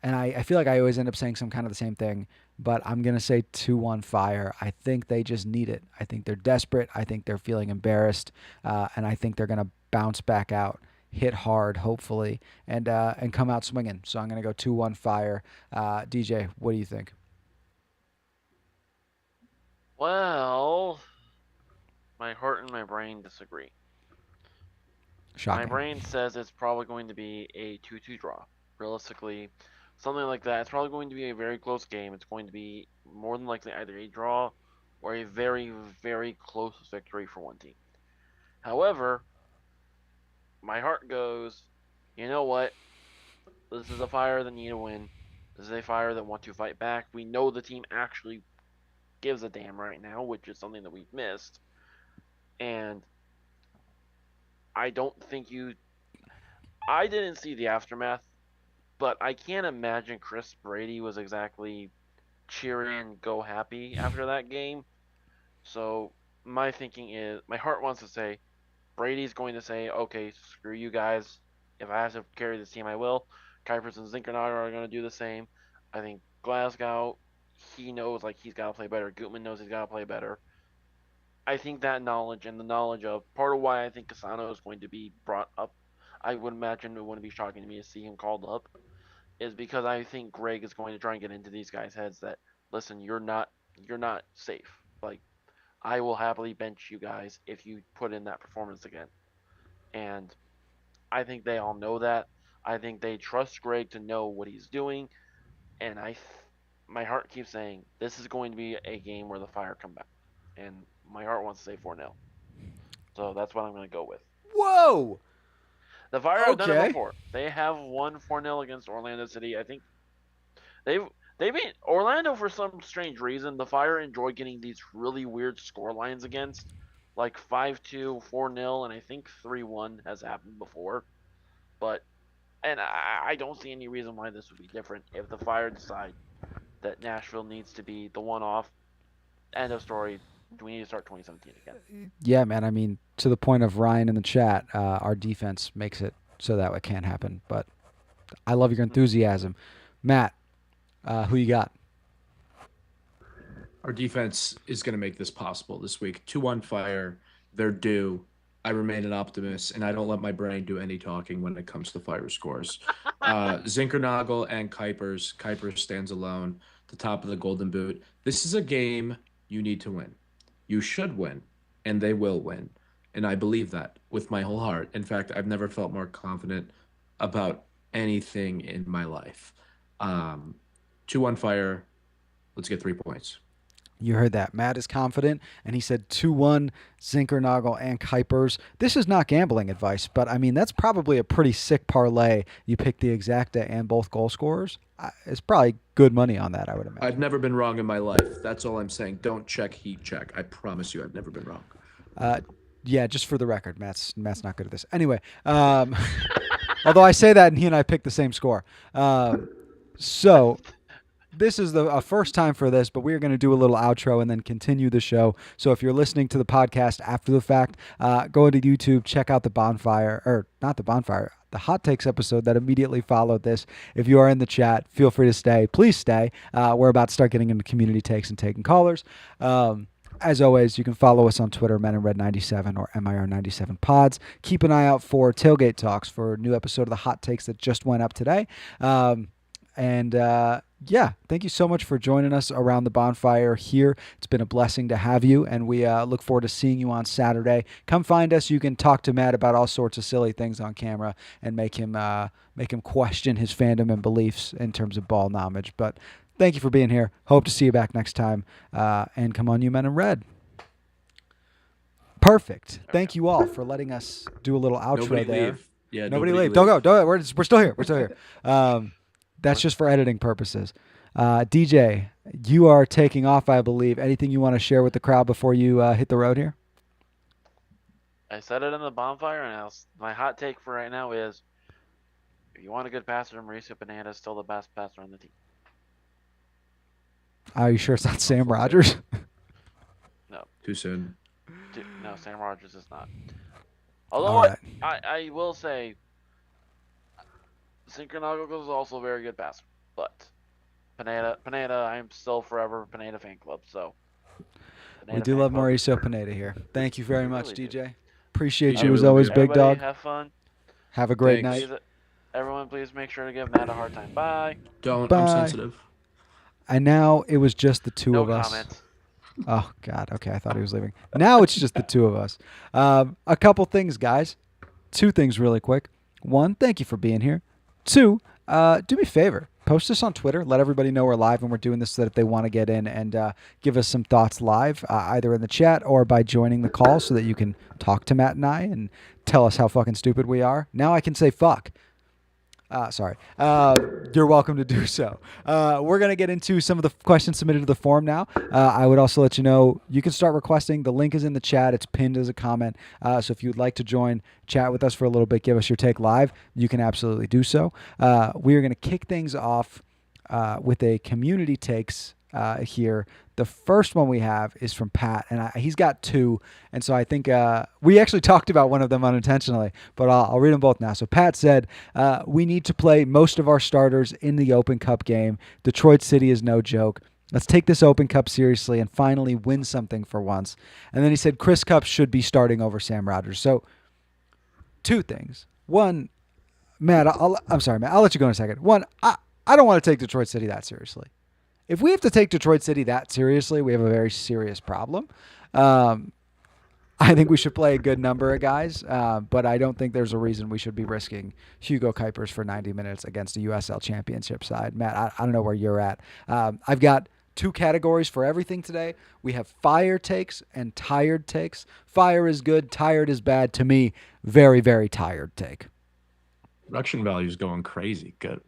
S1: and I feel like I always end up saying some kind of the same thing, but I'm going to say 2-1 Fire. I think they just need it. I think they're desperate. I think they're feeling embarrassed, and I think they're going to bounce back out, hit hard, hopefully, and come out swinging. So I'm going to go 2-1 Fire. DJ, what do you think?
S3: Well, my heart and my brain disagree.
S1: Shocking.
S3: My brain says it's probably going to be a 2-2 draw. Realistically, something like that. It's probably going to be a very close game. It's going to be more than likely either a draw or a very, very close victory for one team. However, my heart goes, you know what? This is a Fire that need to win. This is a Fire that want to fight back. We know the team actually gives a damn right now, which is something that we've missed. And I don't think I didn't see the aftermath, but I can't imagine Chris Brady was exactly cheering go happy after that game. So my thinking is, my heart wants to say, Brady's going to say, okay, screw you guys. If I have to carry this team, I will. Kuipers and Zinkernagel are going to do the same. I think Glasgow, he knows he's got to play better. Gutman knows he's got to play better. I think that knowledge and the knowledge of part of why I think Cassano is going to be brought up, I would imagine it wouldn't be shocking to me to see him called up, is because I think Greg is going to try and get into these guys' heads that, listen, you're not safe. I will happily bench you guys if you put in that performance again. And I think they all know that. I think they trust Greg to know what he's doing. And my heart keeps saying this is going to be a game where the Fire come back. And my heart wants to say 4-0. So that's what I'm going to go with.
S1: Whoa!
S3: The Fire have done it before. They have won 4-0 against Orlando City. I think they beat Orlando for some strange reason. The Fire enjoy getting these really weird score lines against, like 5-2, 4-0, and I think 3-1 has happened before. And I don't see any reason why this would be different if the Fire decide that Nashville needs to be the one-off. End of story. Do we need to start 2017 again?
S1: Yeah, man. I mean, to the point of Ryan in the chat, our defense makes it so that it can't happen. But I love your enthusiasm. Matt, who you got?
S2: Our defense is going to make this possible this week. 2-1 Fire. They're due. I remain an optimist, and I don't let my brain do any talking when it comes to Fire scores. Zinkernagel and Kuipers. Kuipers stands alone, the top of the Golden Boot. This is a game you need to win. You should win, and they will win. And I believe that with my whole heart. In fact, I've never felt more confident about anything in my life. 2-1 Fire. Let's get 3 points.
S1: You heard that. Matt is confident, and he said 2-1 Zinkernagel and Kuipers. This is not gambling advice, but I mean, that's probably a pretty sick parlay. You pick the exacta and both goal scorers. It's probably good money on that, I would imagine.
S2: I've never been wrong in my life. That's all I'm saying. Don't check, heat check. I promise you I've never been wrong.
S1: Yeah, just for the record, Matt's not good at this. Anyway, although I say that and he and I picked the same score. So this is a first time for this, but we're going to do a little outro and then continue the show. So if you're listening to the podcast after the fact, go into YouTube, check out the bonfire, or not the bonfire, the Hot Takes episode that immediately followed this. If you are in the chat, feel free to stay. Please stay. We're about to start getting into community takes and taking callers. As always, you can follow us on Twitter, MIR97 or MIR97 Pods. Keep an eye out for Tailgate Talks for a new episode of the Hot Takes that just went up today. Yeah, thank you so much for joining us around the bonfire here. It's been a blessing to have you, and we look forward to seeing you on Saturday. Come find us. You can talk to Matt about all sorts of silly things on camera and make him question his fandom and beliefs in terms of ball knowledge. But thank you for being here. Hope to see you back next time. And come on, you men in red. Perfect. Thank you all for letting us do a little outro
S2: Nobody
S1: there.
S2: leave. Yeah,
S1: Nobody leave. Don't go. Don't go. We're still here. We're still here. That's just for editing purposes. DJ, you are taking off, I believe. Anything you want to share with the crowd before you hit the road here?
S3: I said it in the bonfire, and my hot take for right now is, if you want a good passer, Mauricio Pineda is still the best passer on the team.
S1: Are you sure it's not Sam Rogers?
S3: No.
S2: Too soon.
S3: No, Sam Rogers is not. Although
S1: right.
S3: I will say, Synchronogos is also a very good passer, but Pineda, I'm still forever Pineda fan club. So
S1: We do love Mauricio Pineda here. Thank you very much,
S3: really do.
S1: DJ. Appreciate
S2: I
S1: you as
S2: really
S1: always,
S2: do.
S1: big
S3: Everybody
S1: dog.
S3: have fun.
S1: Have a great
S2: Thanks.
S1: night.
S3: Everyone, please make sure to give Matt a hard time. Bye.
S2: Don't.
S1: Bye.
S2: I'm sensitive.
S1: And now it was just the two
S3: No
S1: of us.
S3: comments.
S1: Oh, God. Okay, I thought he was leaving. Now it's just the two of us. A couple things, guys. Two things really quick. One, thank you for being here. Two, do me a favor. Post us on Twitter. Let everybody know we're live and we're doing this so that if they want to get in and give us some thoughts live, either in the chat or by joining the call so that you can talk to Matt and I and tell us how fucking stupid we are. Now I can say fuck. Sorry. You're welcome to do so. We're going to get into some of the questions submitted to the forum now. I would also let you know you can start requesting. The link is in the chat. It's pinned as a comment. So if you'd like to join, chat with us for a little bit, give us your take live, you can absolutely do so. We are going to kick things off with a community takes here. The first one we have is from Pat, and he's got two, and so I think we actually talked about one of them unintentionally, but I'll read them both now. So Pat said, we need to play most of our starters in the Open Cup game. Detroit City is no joke. Let's take this Open Cup seriously and finally win something for once. And then he said Chris Cup should be starting over Sam Rogers. So two things. One, Matt, I'm sorry, Matt, I'll let you go in a second. One, I don't want to take Detroit City that seriously. If we have to take Detroit City that seriously, we have a very serious problem. I think we should play a good number of guys, but I don't think there's a reason we should be risking Hugo Kuipers for 90 minutes against a USL championship side. Matt, I don't know where you're at. I've got two categories for everything today. We have fire takes and tired takes. Fire is good, tired is bad. To me, very, very tired take.
S2: Production value is going crazy. Good.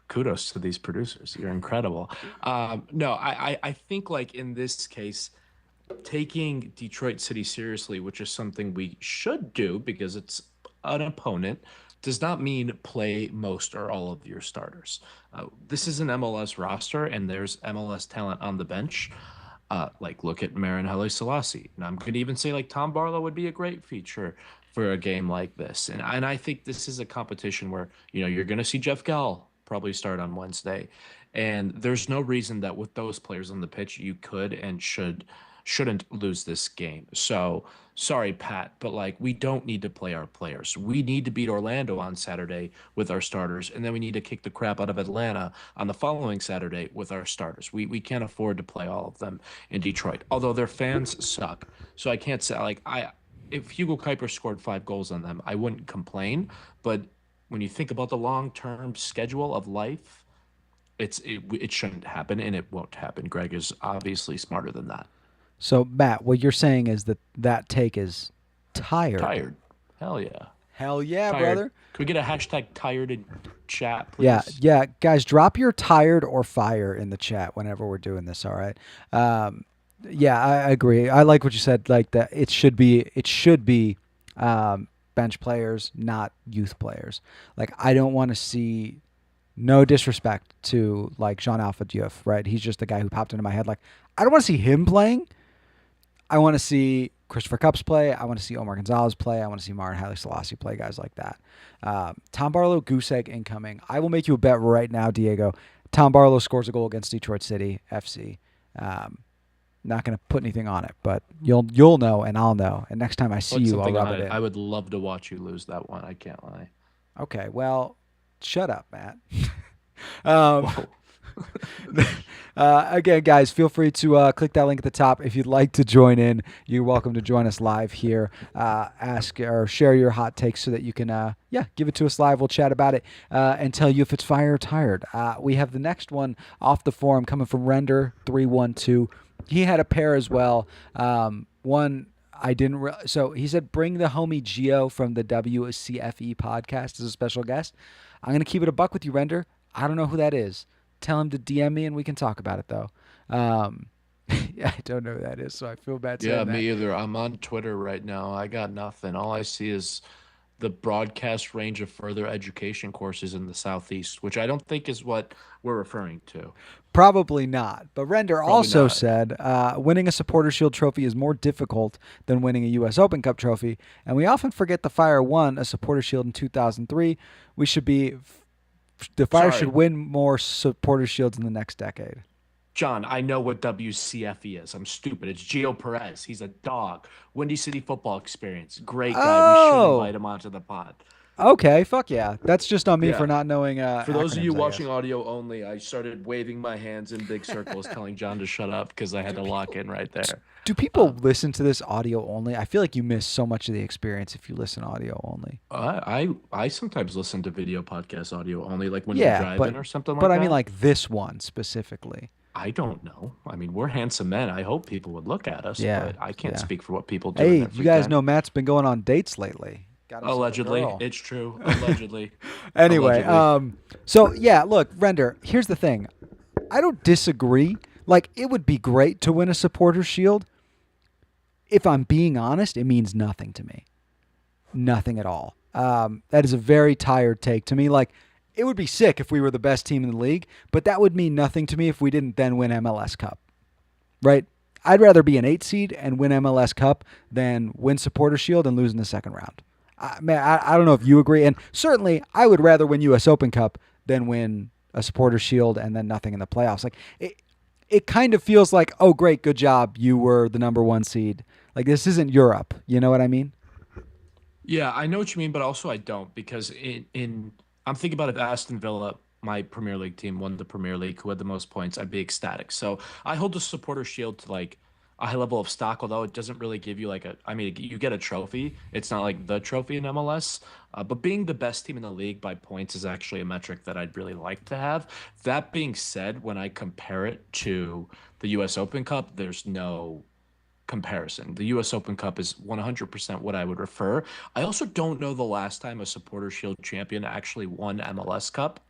S2: Kudos to these producers. You're incredible. No, I think like in this case, taking Detroit City seriously, which is something we should do because it's an opponent, does not mean play most or all of your starters. This is an MLS roster, and there's MLS talent on the bench. Like look at Marin Haile Selassie. And I'm going to even say like Tom Barlow would be a great feature for a game like this. And I think this is a competition where, you're going to see Jeff Gall probably start on Wednesday. And there's no reason that with those players on the pitch, you could and shouldn't lose this game. So sorry, Pat, but like we don't need to play our players. We need to beat Orlando on Saturday with our starters, and then we need to kick the crap out of Atlanta on the following Saturday with our starters. We can't afford to play all of them in Detroit, although their fans suck. So I can't say if Hugo Kuiper scored 5 goals on them, I wouldn't complain. But when you think about the long-term schedule of life, it shouldn't happen, and it won't happen. Greg is obviously smarter than that.
S1: So, Matt, what you're saying is that take is tired.
S2: Tired. Hell yeah.
S1: Hell yeah,
S2: Tired.
S1: brother.
S2: Could we get a hashtag tired in chat, please?
S1: Yeah. Guys, drop your tired or fire in the chat whenever we're doing this, all right? Yeah, I agree. I like what you said, like that it should be bench players, not youth players. Like I don't want to see, no disrespect to like Jean-Alpha Diouf, right? He's just the guy who popped into my head. Like I don't want to see him playing. I want to see Christopher Kupp's play. I want to see Omar Gonzalez play. I want to see Marin Haile Selassie play, guys like that. Tom Barlow, goose egg incoming. I will make you a bet right now, Diego. Tom Barlow scores a goal against Detroit City FC. Not going to put anything on it, but you'll know and I'll know. And next time I see
S2: Put
S1: you, I'll
S2: something
S1: rub
S2: on
S1: it
S2: it.
S1: in.
S2: I would love to watch you lose that one. I can't lie.
S1: Okay, well, shut up, Matt.
S2: Whoa.
S1: Again, guys, feel free to click that link at the top if you'd like to join in. You're welcome to join us live here. Ask or share your hot takes so that you can, give it to us live. We'll chat about it and tell you if it's fire or tired. We have the next one off the forum coming from Render312. He had a pair as well. One I didn't. So he said, bring the homie Gio from the WCFE podcast as a special guest. I'm gonna keep it a buck with you, Render. I don't know who that is. Tell him to DM me and we can talk about it, though. I don't know who that is, so I feel bad saying
S2: Yeah,
S1: that.
S2: me either. I'm on Twitter right now. I got nothing. All I see is the broadcast range of further education courses in the Southeast, which I don't think is what we're referring to.
S1: Probably not. But Render also
S2: not.
S1: said winning a Supporter Shield trophy is more difficult than winning a U.S. Open Cup trophy, and we often forget the Fire won a Supporter Shield in 2003. The Fire
S2: Sorry.
S1: should win more Supporter Shields in the next decade.
S2: John, I know what WCFE is. I'm stupid. It's Gio Perez. He's a dog. Windy City Football Experience. Great guy. We should
S1: Oh.
S2: invite him onto the pod.
S1: Okay, fuck yeah. That's just on me
S2: Yeah.
S1: for not knowing.
S2: For those of you
S1: acronyms, I
S2: watching
S1: guess.
S2: audio only, I started waving my hands in big circles, telling John to shut up because I had to lock in right there.
S1: Do people listen to this audio only? I feel like you miss so much of the experience if you listen audio only.
S2: I sometimes listen to video podcast audio only, like when
S1: Yeah,
S2: you're driving
S1: but-
S2: or something like
S1: But
S2: that.
S1: I mean, like this one specifically.
S2: I don't know. I mean, we're handsome men. I hope people would look at us,
S1: Yeah,
S2: but I can't
S1: yeah.
S2: speak for what people do. in
S1: Hey,
S2: their
S1: you
S2: free
S1: guys
S2: time.
S1: know Matt's been going on dates lately. Got himself a
S2: Allegedly,
S1: girl.
S2: it's true. Allegedly.
S1: Anyway,
S2: Allegedly.
S1: so yeah, look, Render, here's the thing. I don't disagree. Like, it would be great to win a Supporter Shield. If I'm being honest, it means nothing to me. Nothing at all. That is a very tired take to me. Like, it would be sick if we were the best team in the league, but that would mean nothing to me if we didn't then win MLS Cup. Right? I'd rather be an 8 seed and win MLS Cup than win Supporter Shield and lose in the second round. I don't know if you agree. And certainly, I would rather win U.S. Open Cup than win a Supporter Shield and then nothing in the playoffs. Like, it kind of feels like, oh, great, good job. You were the number 1 seed. Like, this isn't Europe. You know what I mean?
S2: Yeah, I know what you mean, but also I don't, because I'm thinking about if Aston Villa, my Premier League team, won the Premier League, who had the most points, I'd be ecstatic. So I hold the Supporter Shield to like a high level of stock, although it doesn't really give you you get a trophy. It's not like the trophy in MLS, but being the best team in the league by points is actually a metric that I'd really like to have. That being said, when I compare it to the U.S. Open Cup, there's no comparison. The U.S. Open Cup is 100% what I would refer. I also don't know the last time a Supporter Shield champion actually won MLS Cup.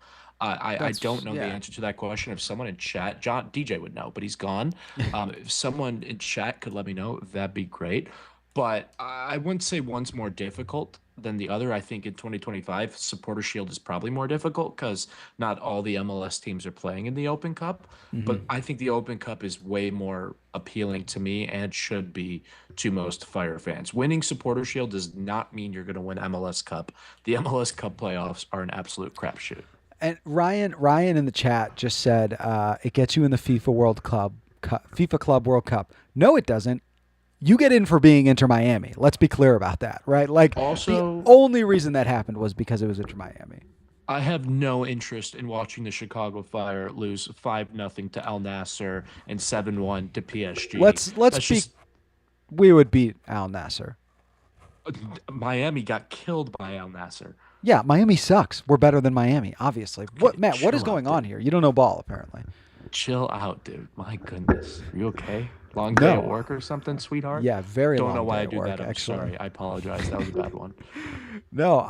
S2: I don't know the answer to that question. If someone in chat, John DJ would know, but he's gone. If someone in chat could let me know, that'd be great. But I wouldn't say one's more difficult than the other. I think in 2025, Supporter Shield is probably more difficult because not all the MLS teams are playing in the Open Cup. But I think the Open Cup is way more appealing to me and should be to most Fire fans. Winning Supporter Shield does not mean you're going to win MLS Cup. The MLS Cup playoffs are an absolute crapshoot.
S1: And Ryan in the chat just said it gets you in the FIFA Club World Cup. No, it doesn't. You get in for being Inter Miami. Let's be clear about that, right? Like,
S2: Also,
S1: the only reason that happened was because it was Inter Miami.
S2: I have no interest in watching the Chicago Fire lose 5-0 to Al Nassr and 7-1 to PSG.
S1: We would beat Al Nassr.
S2: Miami got killed by Al Nassr.
S1: Yeah, Miami sucks. We're better than Miami, obviously. What, Matt? What is
S2: chill out,
S1: going on
S2: dude.
S1: here? You don't know ball, apparently.
S2: Chill out, dude. My goodness. Are you okay? Long day
S1: No.
S2: at work or something, sweethart?
S1: Yeah, very
S2: Don't
S1: long
S2: know why
S1: day
S2: I
S1: at
S2: do
S1: work,
S2: that. I'm
S1: actually.
S2: sorry. I apologize. That was a bad one.
S1: No,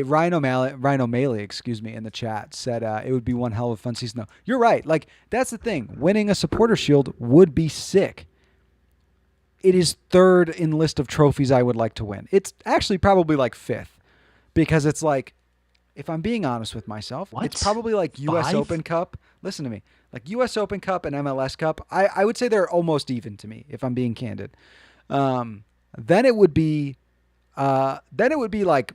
S1: Ryan O'Malley, excuse me, in the chat said it would be one hell of a fun season. No, you're right. Like, that's the thing. Winning a Supporter Shield would be sick. It is third in list of trophies I would like to win. It's actually probably like fifth, because it's like, if I'm being honest with myself,
S2: What?
S1: it's probably like U.S.
S2: 5?
S1: Open Cup. Listen to me, like U.S. Open Cup and MLS Cup. I would say they're almost even to me, if I'm being candid. Um, then it would be, like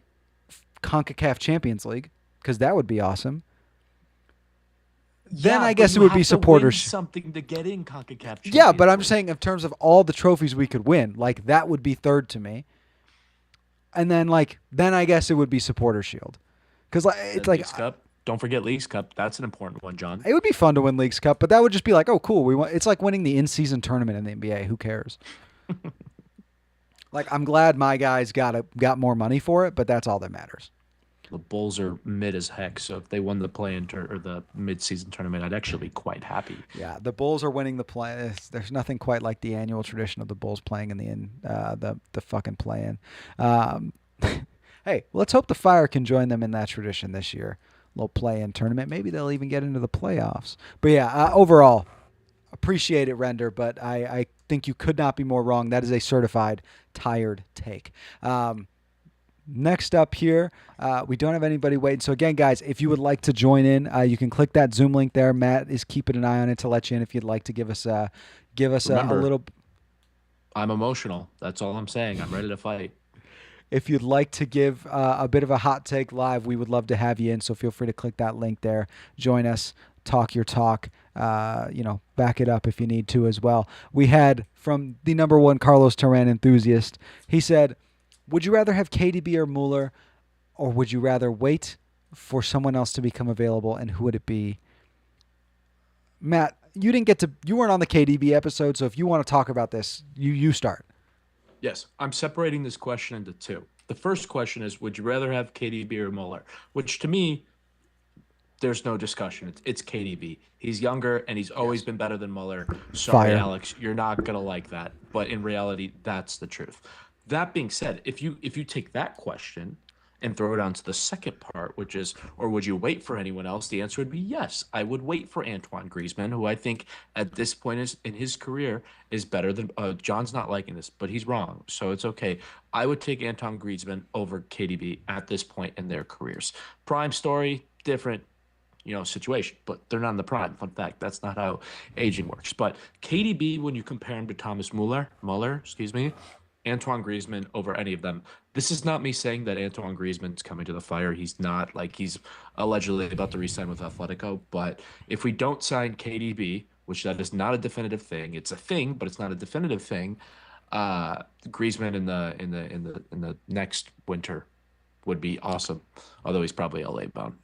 S1: CONCACAF Champions League, because that would be awesome. Then
S2: Yeah,
S1: I
S2: but
S1: guess it
S2: you
S1: would
S2: have
S1: be
S2: to win
S1: supporters.
S2: something to get in CONCACAF
S1: Yeah, but
S2: Champions
S1: I'm just
S2: League.
S1: saying in terms of all the trophies we could win, like that would be third to me. And then then I guess it would be Supporter Shield, because it's
S2: Then
S1: like
S2: Leagues Cup. Don't forget Leagues Cup. That's an important one, John.
S1: it would be fun to win Leagues Cup, but that would just be like, oh, cool. We want. It's like winning the in-season tournament in the NBA. Who cares? Like, I'm glad my guys got more money for it, but that's all that matters.
S2: The Bulls are mid as heck, so if they won the play-in or the mid-season tournament, I'd actually be quite happy.
S1: Yeah, the Bulls are winning the play. There's nothing quite like the annual tradition of the Bulls playing in the fucking play-in. Um, hey, let's hope the Fire can join them in that tradition this year. Little play-in tournament. Maybe they'll even get into the playoffs. But yeah, overall, appreciate it, Render, but I think you could not be more wrong. That is a certified tired take. Next up here, we don't have anybody waiting. So again, guys, if you would like to join in, you can click that Zoom link there. Matt is keeping an eye on it to let you in if you'd like to give us a
S2: Remember,
S1: little.
S2: I'm emotional. That's all I'm saying. I'm ready to fight.
S1: If you'd like to give a bit of a hot take live, we would love to have you in. So feel free to click that link there. Join us. Talk your talk. Back it up if you need to as well. We had from the number one Carlos Turan enthusiast. He said, would you rather have KDB or Mueller, or would you rather wait for someone else to become available, and who would it be? Matt, you weren't on the KDB episode, so if you want to talk about this, you start.
S2: Yes, I'm separating this question into two. The first question is, would you rather have KDB or Mueller? Which to me, there's no discussion. It's KDB. He's younger and he's always been better than Mueller. Sorry,
S1: Fire.
S2: Alex, you're not gonna like that, but in reality, that's the truth. That being said, if you take that question and throw it onto the second part, which is, or would you wait for anyone else? The answer would be yes. I would wait for Antoine Griezmann, who I think at this point is in his career is better than John's not liking this, but he's wrong, so it's okay. I would take Antoine Griezmann over KDB at this point in their careers. Prime story, different situation, but they're not in the prime. Fun fact, that's not how aging works. But KDB, when you compare him to Thomas Mueller, Antoine Griezmann over any of them. This is not me saying that Antoine Griezmann's coming to the Fire. He's not. He's allegedly about to re-sign with Atletico. But if we don't sign KDB, which that is not a definitive thing, it's a thing, but it's not a definitive thing. Griezmann in the next winter would be awesome. Although he's probably LA bound.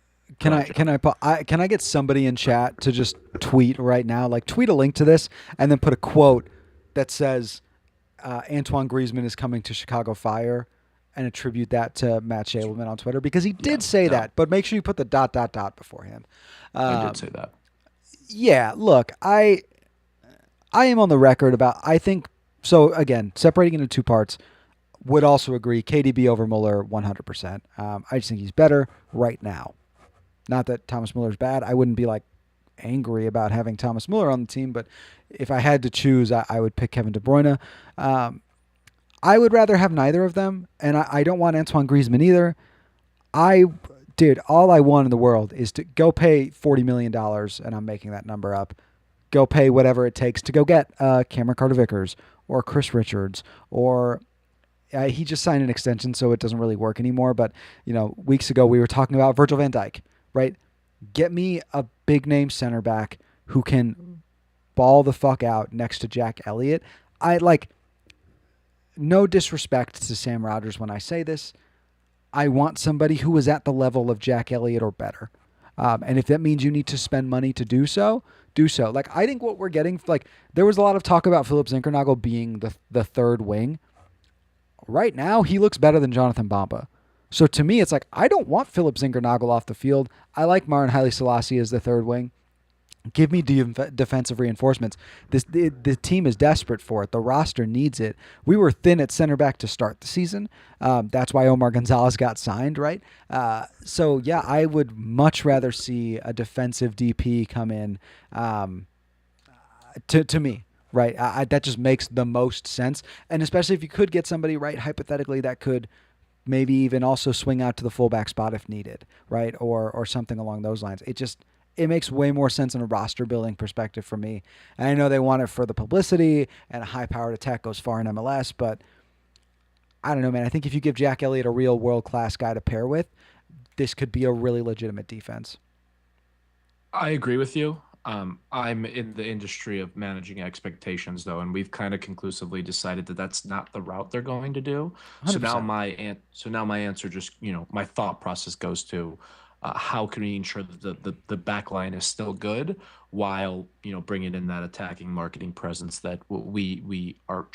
S1: Can I get somebody in chat to just tweet right now? Like, tweet a link to this and then put a quote that says Antoine Griezmann is coming to Chicago Fire, and attribute that to Matt Shableman on Twitter, because he did say that. But make sure you put the ... beforehand.
S2: I did say that.
S1: Yeah, look, I am on the record about, I think, so again, separating into two parts, would also agree KDB over Mueller 100%. I just think he's better right now. Not that Thomas Muller's bad. I wouldn't be angry about having Thomas Mueller on the team, but if I had to choose, I would pick Kevin De Bruyne. I would rather have neither of them, and I don't want Antoine Griezmann either. All I want in the world is to go pay $40 million, and I'm making that number up. Go pay whatever it takes to go get Cameron Carter-Vickers or Chris Richards, or he just signed an extension, so it doesn't really work anymore. But weeks ago we were talking about Virgil van Dijk, right? Get me a big name center back who can ball the fuck out next to Jack Elliott. No disrespect to Sam Rogers when I say this. I want somebody who is at the level of Jack Elliott or better. And if that means you need to spend money to do so, do so. I think what we're getting, there was a lot of talk about Philip Zinkernagel being the third wing. Right now, he looks better than Jonathan Bamba. So to me, it's I don't want Philip Zinkernagel off the field. I like Marin Haile Selassie as the third wing. Give me defensive reinforcements. The team is desperate for it. The roster needs it. We were thin at center back to start the season. That's why Omar Gonzalez got signed, right? So, yeah, I would much rather see a defensive DP come in to me, right? That just makes the most sense. And especially if you could get somebody, right, hypothetically, that could maybe even also swing out to the fullback spot if needed, right? Or something along those lines. It makes way more sense in a roster building perspective for me. And I know they want it for the publicity, and a high powered attack goes far in MLS, but I don't know, man. I think if you give Jack Elliott a real world class guy to pair with, this could be a really legitimate defense.
S2: I agree with you. I'm in the industry of managing expectations, though, and we've kind of conclusively decided that that's not the route they're going to do. So now
S1: 100%.
S2: my answer just, my thought process goes to how can we ensure that the back line is still good while bringing in that attacking marketing presence that we are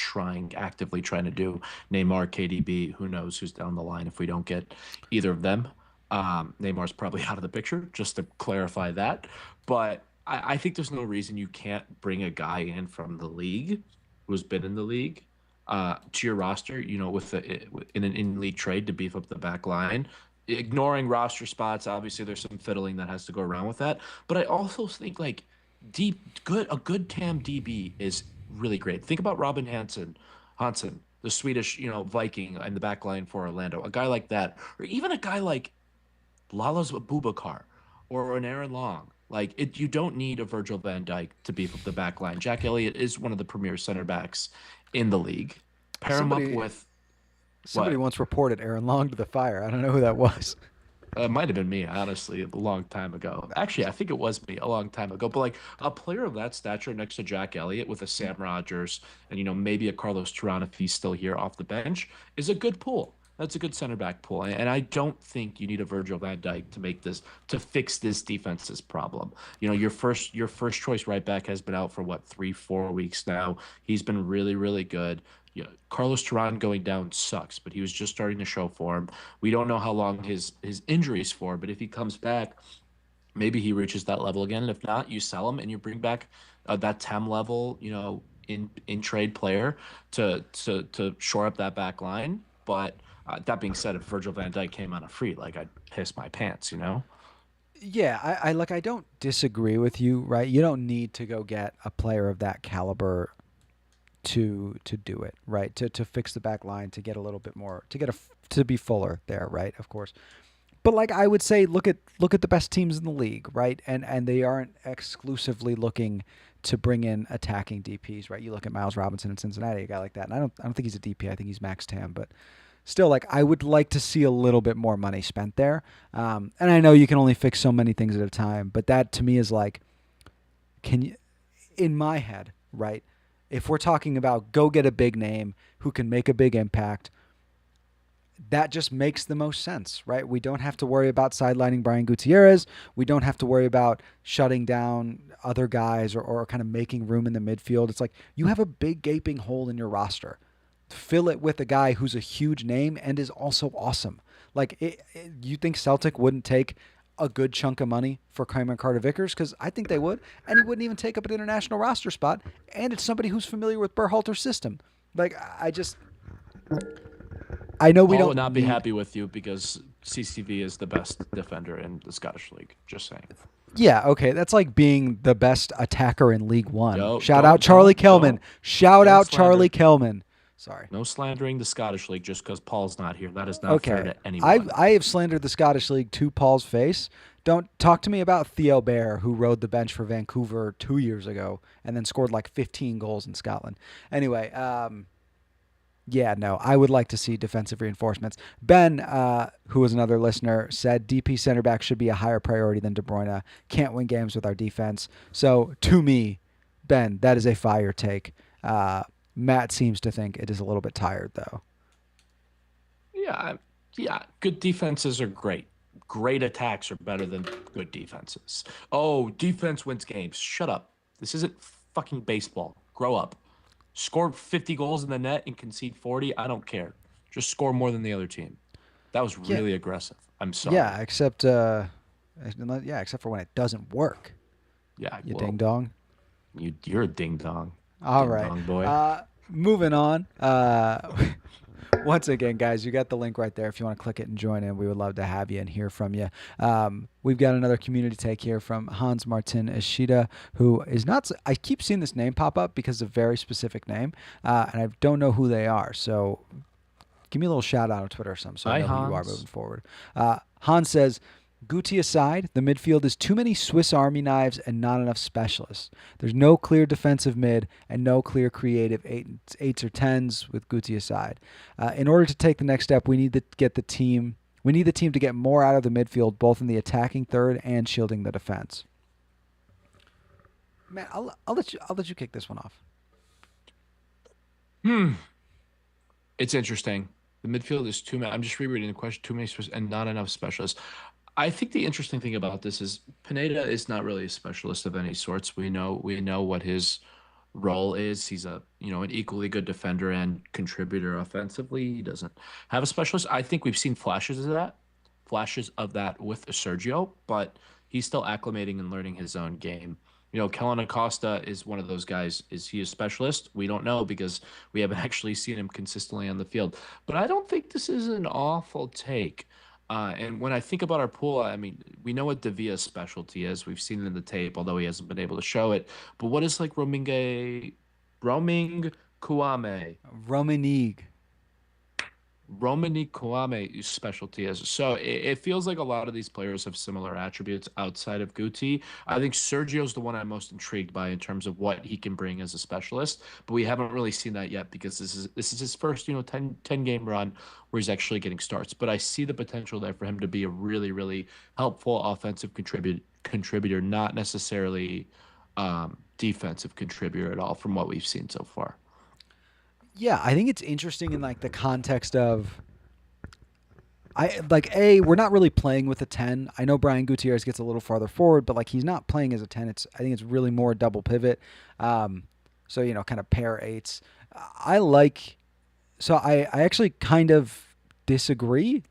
S2: actively trying to do. Neymar, KDB, who knows who's down the line if we don't get either of them. Neymar's probably out of the picture, just to clarify that. But I think there's no reason you can't bring a guy in from the league who's been in the league to your roster, in an in-league trade to beef up the back line. Ignoring roster spots, obviously there's some fiddling that has to go around with that. But I also think like a good TAM DB is really great. Think about Robin Hansen, the Swedish, Viking in the back line for Orlando. A guy like that, or even a guy like Lala's Abubakar or an Aaron Long. You don't need a Virgil van Dijk to beef up the back line. Jack Elliott is one of the premier center backs in the league. Pair him up with
S1: Somebody once reported Aaron Long to the fire. I don't know who that was.
S2: It might have been me, honestly, a long time ago. Actually, I think it was me a long time ago. But a player of that stature next to Jack Elliott with a Sam Rogers and maybe a Carlos Turan if he's still here off the bench is a good pool. That's a good center back pool. And I don't think you need a Virgil van Dijk to fix this defense's problem. Your first choice right back has been out for 3-4 weeks now. He's been really, really good. Carlos Turan going down sucks, but he was just starting to show form. We don't know how long his injury's for, but if he comes back, maybe he reaches that level again. And if not, you sell him and you bring back that TEM level, in trade player to shore up that back line. But that being said, if Virgil van Dijk came on a free, I'd piss my pants,
S1: Yeah, I don't disagree with you, right? You don't need to go get a player of that caliber to do it, right? To fix the back line, to get a little bit more, to be fuller there, right? Of course. But I would say look at the best teams in the league, right? And they aren't exclusively looking to bring in attacking DPs, right? You look at Miles Robinson in Cincinnati, a guy like that. And I don't think he's a DP. I think he's max TAM, but still, I would like to see a little bit more money spent there. And I know you can only fix so many things at a time, but that to me is can you, in my head, right? If we're talking about go get a big name who can make a big impact, that just makes the most sense, right? We don't have to worry about sidelining Brian Gutierrez. We don't have to worry about shutting down other guys or kind of making room in the midfield. It's you have a big gaping hole in your roster. Fill it with a guy who's a huge name and is also awesome. You think Celtic wouldn't take a good chunk of money for Kramer Carter-Vickers? Because I think they would. And he wouldn't even take up an international roster spot. And it's somebody who's familiar with Berhalter's system. I know we
S2: Paul
S1: don't
S2: would not be happy with you because CCV is the best defender in the Scottish League. Just saying.
S1: Yeah, okay. That's like being the best attacker in League One. Shout
S2: don't-
S1: out Charlie
S2: don't-
S1: Kellman. Shout out
S2: slander.
S1: Charlie Kellman. Sorry.
S2: No slandering the Scottish League just because Paul's not here. That is not fair
S1: Okay.
S2: to anyone.
S1: I have slandered the Scottish League to Paul's face. Don't talk to me about Theo Bair, who rode the bench for Vancouver 2 years ago and then scored 15 goals in Scotland. Anyway, yeah, no, I would like to see defensive reinforcements. Ben, who was another listener, said DP center back should be a higher priority than De Bruyne. Can't win games with our defense. So to me, Ben, that is a fire take. Matt seems to think it is a little bit tired, though.
S2: Yeah. Good defenses are great. Great attacks are better than good defenses. Oh, defense wins games. Shut up. This isn't fucking baseball. Grow up. Score 50 goals in the net and concede 40. I don't care. Just score more than the other team. That was really aggressive. I'm sorry.
S1: Yeah, except for when it doesn't work.
S2: Yeah.
S1: You ding dong.
S2: You're a ding dong.
S1: All
S2: ding
S1: right.
S2: dong boy.
S1: Moving on. Once again, guys, you got the link right there. If you want to click it and join in, we would love to have you and hear from you. We've got another community take here from Hans Martin Ishida, who is not. I keep seeing this name pop up because it's a very specific name, and I don't know who they are. So give me a little shout out on Twitter or something so I
S2: Hi,
S1: know who you are
S2: Hans.
S1: moving forward. Hans says, Guti aside, the midfield is too many Swiss Army knives and not enough specialists. There's no clear defensive mid and no clear creative eights or tens with Guti aside. In order to take the next step, we need to get the team. We need the team to get more out of the midfield, both in the attacking third and shielding the defense. Man, I'll let you kick this one off.
S2: It's interesting. The midfield is too many. I'm just rereading the question. Too many and not enough specialists. I think the interesting thing about this is Pineda is not really a specialist of any sorts. We know what his role is. He's an equally good defender and contributor offensively. He doesn't have a specialist. I think we've seen flashes of that with Sergio, but he's still acclimating and learning his own game. Kellen Acosta is one of those guys. Is he a specialist? We don't know because we haven't actually seen him consistently on the field. But I don't think this is an awful take. And when I think about our pool, I mean, we know what Devia's specialty is. We've seen it in the tape, although he hasn't been able to show it. But what is like Roming Kuame? Romani Kwame specialty is. So it feels like a lot of these players have similar attributes outside of Guti. I think Sergio's the one I'm most intrigued by in terms of what he can bring as a specialist, but we haven't really seen that yet because this is his first 10 game run where he's actually getting starts. But I see the potential there for him to be a really, really helpful offensive contributor, not necessarily defensive contributor at all from what we've seen so far.
S1: Yeah, I think it's interesting in like the context of we're not really playing with a 10. I know Brian Gutierrez gets a little farther forward, but like he's not playing as a 10. I think it's really more double pivot. So kind of pair eights. I actually kind of disagree.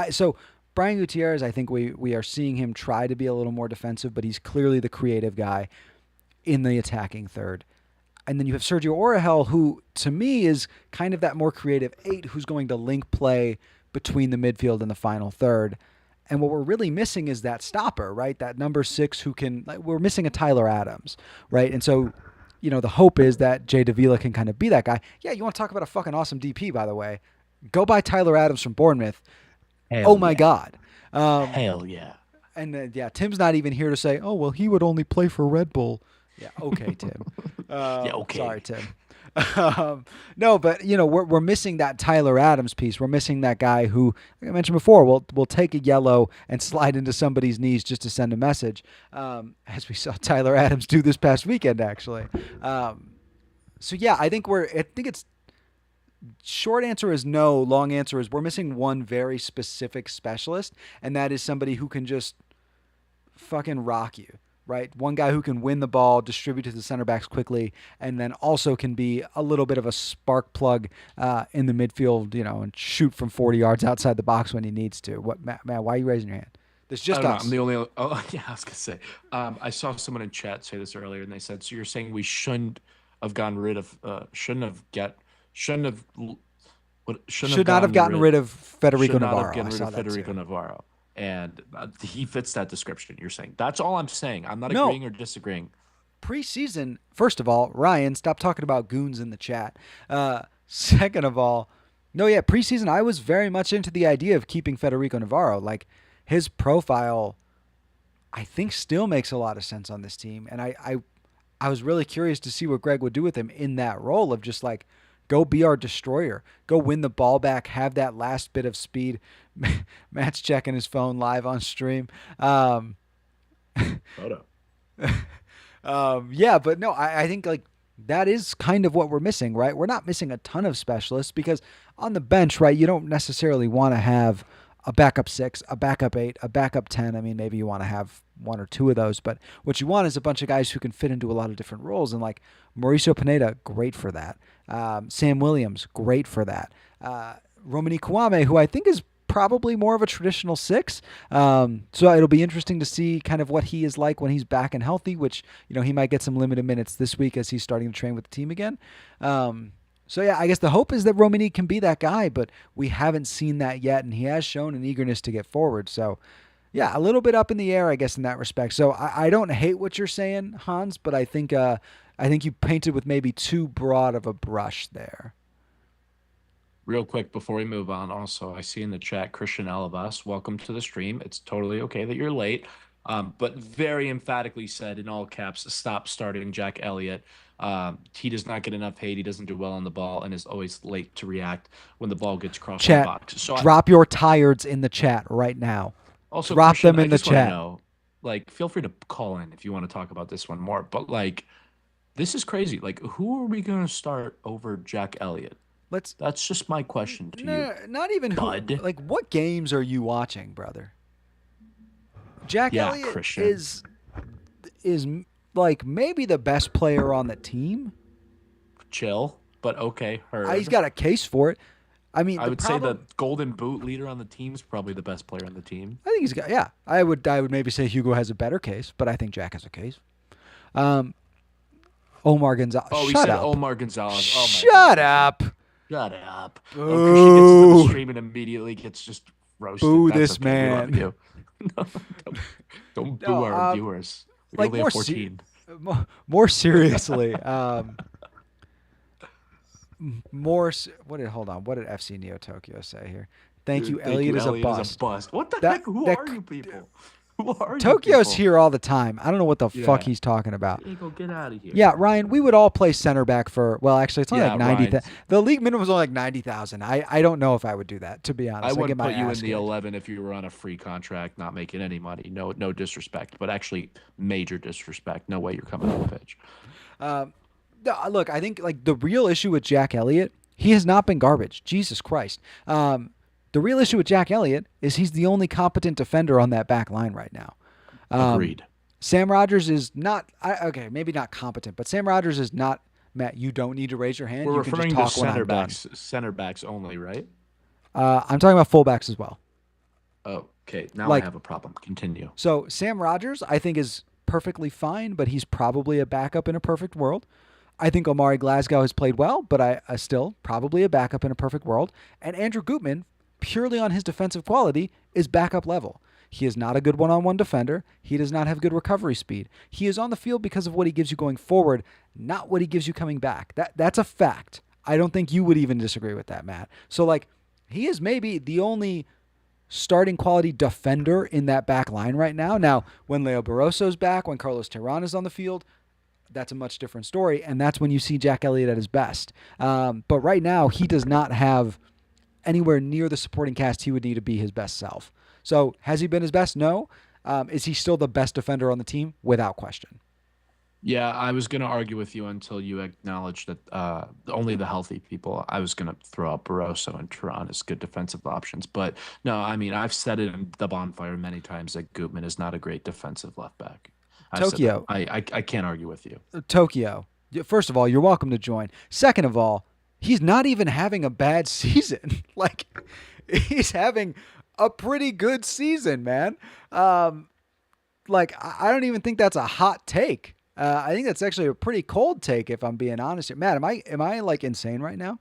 S1: So Brian Gutierrez, I think we are seeing him try to be a little more defensive, but he's clearly the creative guy in the attacking third. And then you have Sergio Orahel, who to me is kind of that more creative 8 who's going to link play between the midfield and the final third. And what we're really missing is that stopper, right? That number 6 who can, we're missing a Tyler Adams, right? And so, the hope is that Jay Davila can kind of be that guy. Yeah, you want to talk about a fucking awesome DP, by the way. Go buy Tyler Adams from Bournemouth.
S2: Hell
S1: my
S2: yeah.
S1: God.
S2: Hell yeah.
S1: And Tim's not even here to say, oh, well, he would only play for Red Bull. Yeah, okay, Tim.
S2: Okay.
S1: Sorry, Tim. No, but we're missing that Tyler Adams piece. We're missing that guy who, like I mentioned before, will take a yellow and slide into somebody's knees just to send a message, as we saw Tyler Adams do this past weekend, actually. So yeah, I think it's short answer is no. Long answer is we're missing one very specific specialist, and that is somebody who can just fucking rock you. Right, one guy who can win the ball, distribute to the center backs quickly, and then also can be a little bit of a spark plug in the midfield, and shoot from 40 yards outside the box when he needs to. What, Matt? Why are you raising your hand? There's just
S2: I don't know,
S1: us.
S2: I'm the only. Oh yeah, I was gonna say. I saw someone in chat say this earlier, and they said, "So you're saying we shouldn't have gotten rid of,
S1: Should not have gotten rid of Federico Navarro.
S2: Navarro." And he fits that description. You're saying that's all I'm saying. I'm not
S1: No.
S2: agreeing or disagreeing.
S1: Preseason, first of all, Ryan, stop talking about goons in the chat. Second of all, preseason, I was very much into the idea of keeping Federico Navarro. Like, his profile, I think, still makes a lot of sense on this team. And I was really curious to see what Greg would do with him in that role of just like, go be our destroyer. Go win the ball back. Have that last bit of speed. Matt's checking his phone live on stream.
S2: Photo.
S1: But no, I think like that is kind of what we're missing, right? We're not missing a ton of specialists because on the bench, right, you don't necessarily want to have a backup 6, a backup 8, a backup 10. I mean, maybe you want to have one or two of those, but what you want is a bunch of guys who can fit into a lot of different roles. And like Mauricio Pineda, great for that. Sam Williams, great for that. Romani Kwame, who I think is probably more of a traditional 6. So it'll be interesting to see kind of what he is like when he's back and healthy, which, he might get some limited minutes this week as he's starting to train with the team again. So yeah, I guess the hope is that Romani can be that guy, but we haven't seen that yet, and he has shown an eagerness to get forward. So yeah, a little bit up in the air, I guess, in that respect. So I don't hate what you're saying, Hans, but I think you painted with maybe too broad of a brush there.
S2: Real quick before we move on, also, I see in the chat Christian Alavas, welcome to the stream. It's totally okay that you're late, but very emphatically said in all caps, stop starting Jack Elliott. He does not get enough hate. He doesn't do well on the ball and is always late to react when the ball gets crossed the
S1: Chat,
S2: box. So
S1: drop your tireds in the chat right now.
S2: also,
S1: Drop
S2: Christian,
S1: them
S2: I
S1: in the
S2: just want to
S1: chat.
S2: know, like, feel free to call in if you want to talk about this one more, but like, this is crazy. Like, who are we going to start over Jack Elliott?
S1: Let's
S2: That's just my question to you.
S1: not even who.
S2: Bud.
S1: Like, what games are you watching, brother? Jack
S2: Yeah,
S1: Elliott
S2: Christian.
S1: is like maybe the best player on the team.
S2: Chill, but okay, heard.
S1: He's got a case for it. I mean,
S2: I
S1: the
S2: would
S1: problem,
S2: say the Golden Boot leader on the team is probably the best player on the team.
S1: I think he's got. Yeah, I would maybe say Hugo has a better case, but I think Jack has a case. Omar Gonzalez.
S2: Oh, he
S1: Shut
S2: said
S1: up.
S2: Omar Gonzalez. Oh my
S1: Shut
S2: God.
S1: up.
S2: Shut up.
S1: Boo.
S2: Oh, Christian gets into the stream and immediately gets just roasted.
S1: Boo
S2: That's
S1: this
S2: okay. We love
S1: man.
S2: you. No, don't boo
S1: No,
S2: our viewers. We
S1: like
S2: only have 14.
S1: More seriously, hold on, what did FC Neo Tokyo say here? Thank you, Elliot is a bust.
S2: What the
S1: That-
S2: heck? Who
S1: that-
S2: are you people? Who are you
S1: Tokyo's
S2: people?
S1: here all the time. I don't know what the fuck
S2: Yeah.
S1: he's talking about.
S2: Hey, go get out of here.
S1: Yeah, Ryan, we would all play center back for, well, actually, it's only
S2: Yeah,
S1: like 90.
S2: Ryan's-
S1: The league minimum is only like 90,000. I don't know if I would do that, to be honest.
S2: I
S1: get
S2: wouldn't
S1: my
S2: put you in
S1: ass
S2: the
S1: kicked.
S2: 11 if you were on a free contract, not making any money. No disrespect, but actually major disrespect. No way you're coming on the pitch.
S1: No, look, I think like the real issue with Jack Elliott, he has not been garbage. Jesus Christ. The real issue with Jack Elliott is he's the only competent defender on that back line right now.
S2: Agreed.
S1: Sam Rogers is not, okay, maybe not competent, but Sam Rogers is not, Matt, you don't need to raise your hand.
S2: We're
S1: You can
S2: referring
S1: just
S2: to
S1: talk when I'm done.
S2: center backs only, right?
S1: I'm talking about fullbacks as well.
S2: Oh, okay. Now
S1: Like-
S2: I have a problem. Continue.
S1: So Sam Rogers, I think, is perfectly fine, but he's probably a backup in a perfect world. I think Omari Glasgow has played well, but I still probably a backup in a perfect world. And Andrew Gutman, purely on his defensive quality, is backup level. He is not a good one-on-one defender. He does not have good recovery speed. He is on the field because of what he gives you going forward, not what he gives you coming back. That's a fact. I don't think you would even disagree with that, Matt. So, like, he is maybe the only starting quality defender in that back line right now. Now, when Leo Barroso's back, when Carlos Terran is on the field, that's a much different story, and that's when you see Jack Elliott at his best. But right now, he does not have anywhere near the supporting cast he would need to be his best self. So has he been his best? No. Is he still the best defender on the team? Without question.
S2: Yeah, I was going to argue with you until you acknowledged that only the healthy people. I was going to throw out Barroso and Turan as good defensive options. But no, I mean, I've said it in the bonfire many times that Gutman is not a great defensive left back.
S1: Tokyo.
S2: I can't argue with you.
S1: Tokyo. First of all, you're welcome to join. Second of all, he's not even having a bad season. Like, he's having a pretty good season, man. Like, I don't even think that's a hot take. I think that's actually a pretty cold take, if I'm being honest. Matt, am I like insane right now?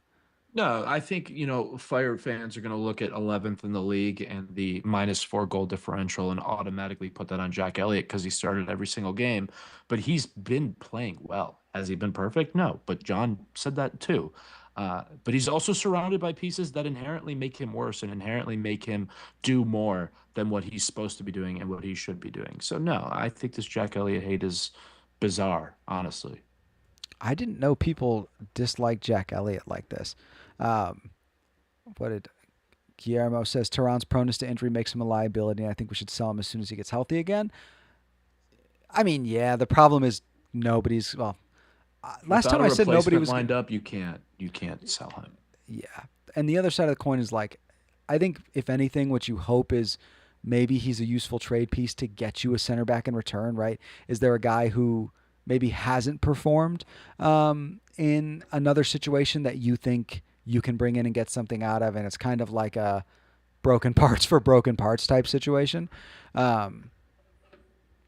S2: No, I think, Fire fans are going to look at 11th in the league and the -4 goal differential and automatically put that on Jack Elliott because he started every single game. But he's been playing well. Has he been perfect? No, but John said that too. But he's also surrounded by pieces that inherently make him worse and inherently make him do more than what he's supposed to be doing and what he should be doing. So, no, I think this Jack Elliott hate is bizarre, honestly.
S1: I didn't know people dislike Jack Elliott like this. What did Guillermo says? Tehran's proneness to injury makes him a liability, and I think we should sell him as soon as he gets healthy again. I mean, yeah, the problem is nobody's. Well, last
S2: Without
S1: time
S2: a
S1: I said nobody
S2: replacement
S1: was
S2: lined up. You can't sell him.
S1: Yeah, and the other side of the coin is like, I think if anything, what you hope is maybe he's a useful trade piece to get you a center back in return, right? Is there a guy who maybe hasn't performed in another situation that you think you can bring in and get something out of, and it's kind of like a broken parts for broken parts type situation.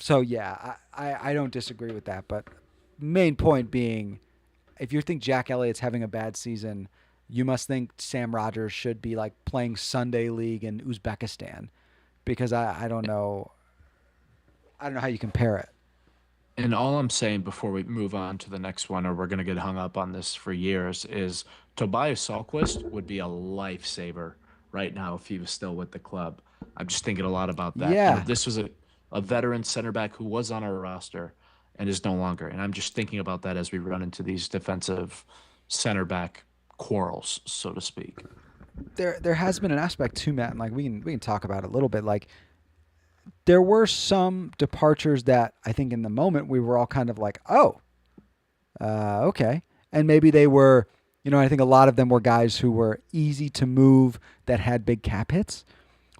S1: So yeah, I don't disagree with that, but main point being, if you think Jack Elliott's having a bad season, you must think Sam Rogers should be like playing Sunday League in Uzbekistan, because I don't know how you compare it.
S2: And all I'm saying before we move on to the next one, or we're going to get hung up on this for years, is Tobias Sahlquist would be a lifesaver right now if he was still with the club. I'm just thinking a lot about that.
S1: Yeah,
S2: This was a veteran center back who was on our roster and is no longer. And I'm just thinking about that as we run into these defensive center back quarrels, so to speak.
S1: there has been an aspect to Matt, and like we can talk about it a little bit. Like there were some departures that I think in the moment we were all kind of like, oh, okay, and maybe they were, I think a lot of them were guys who were easy to move that had big cap hits,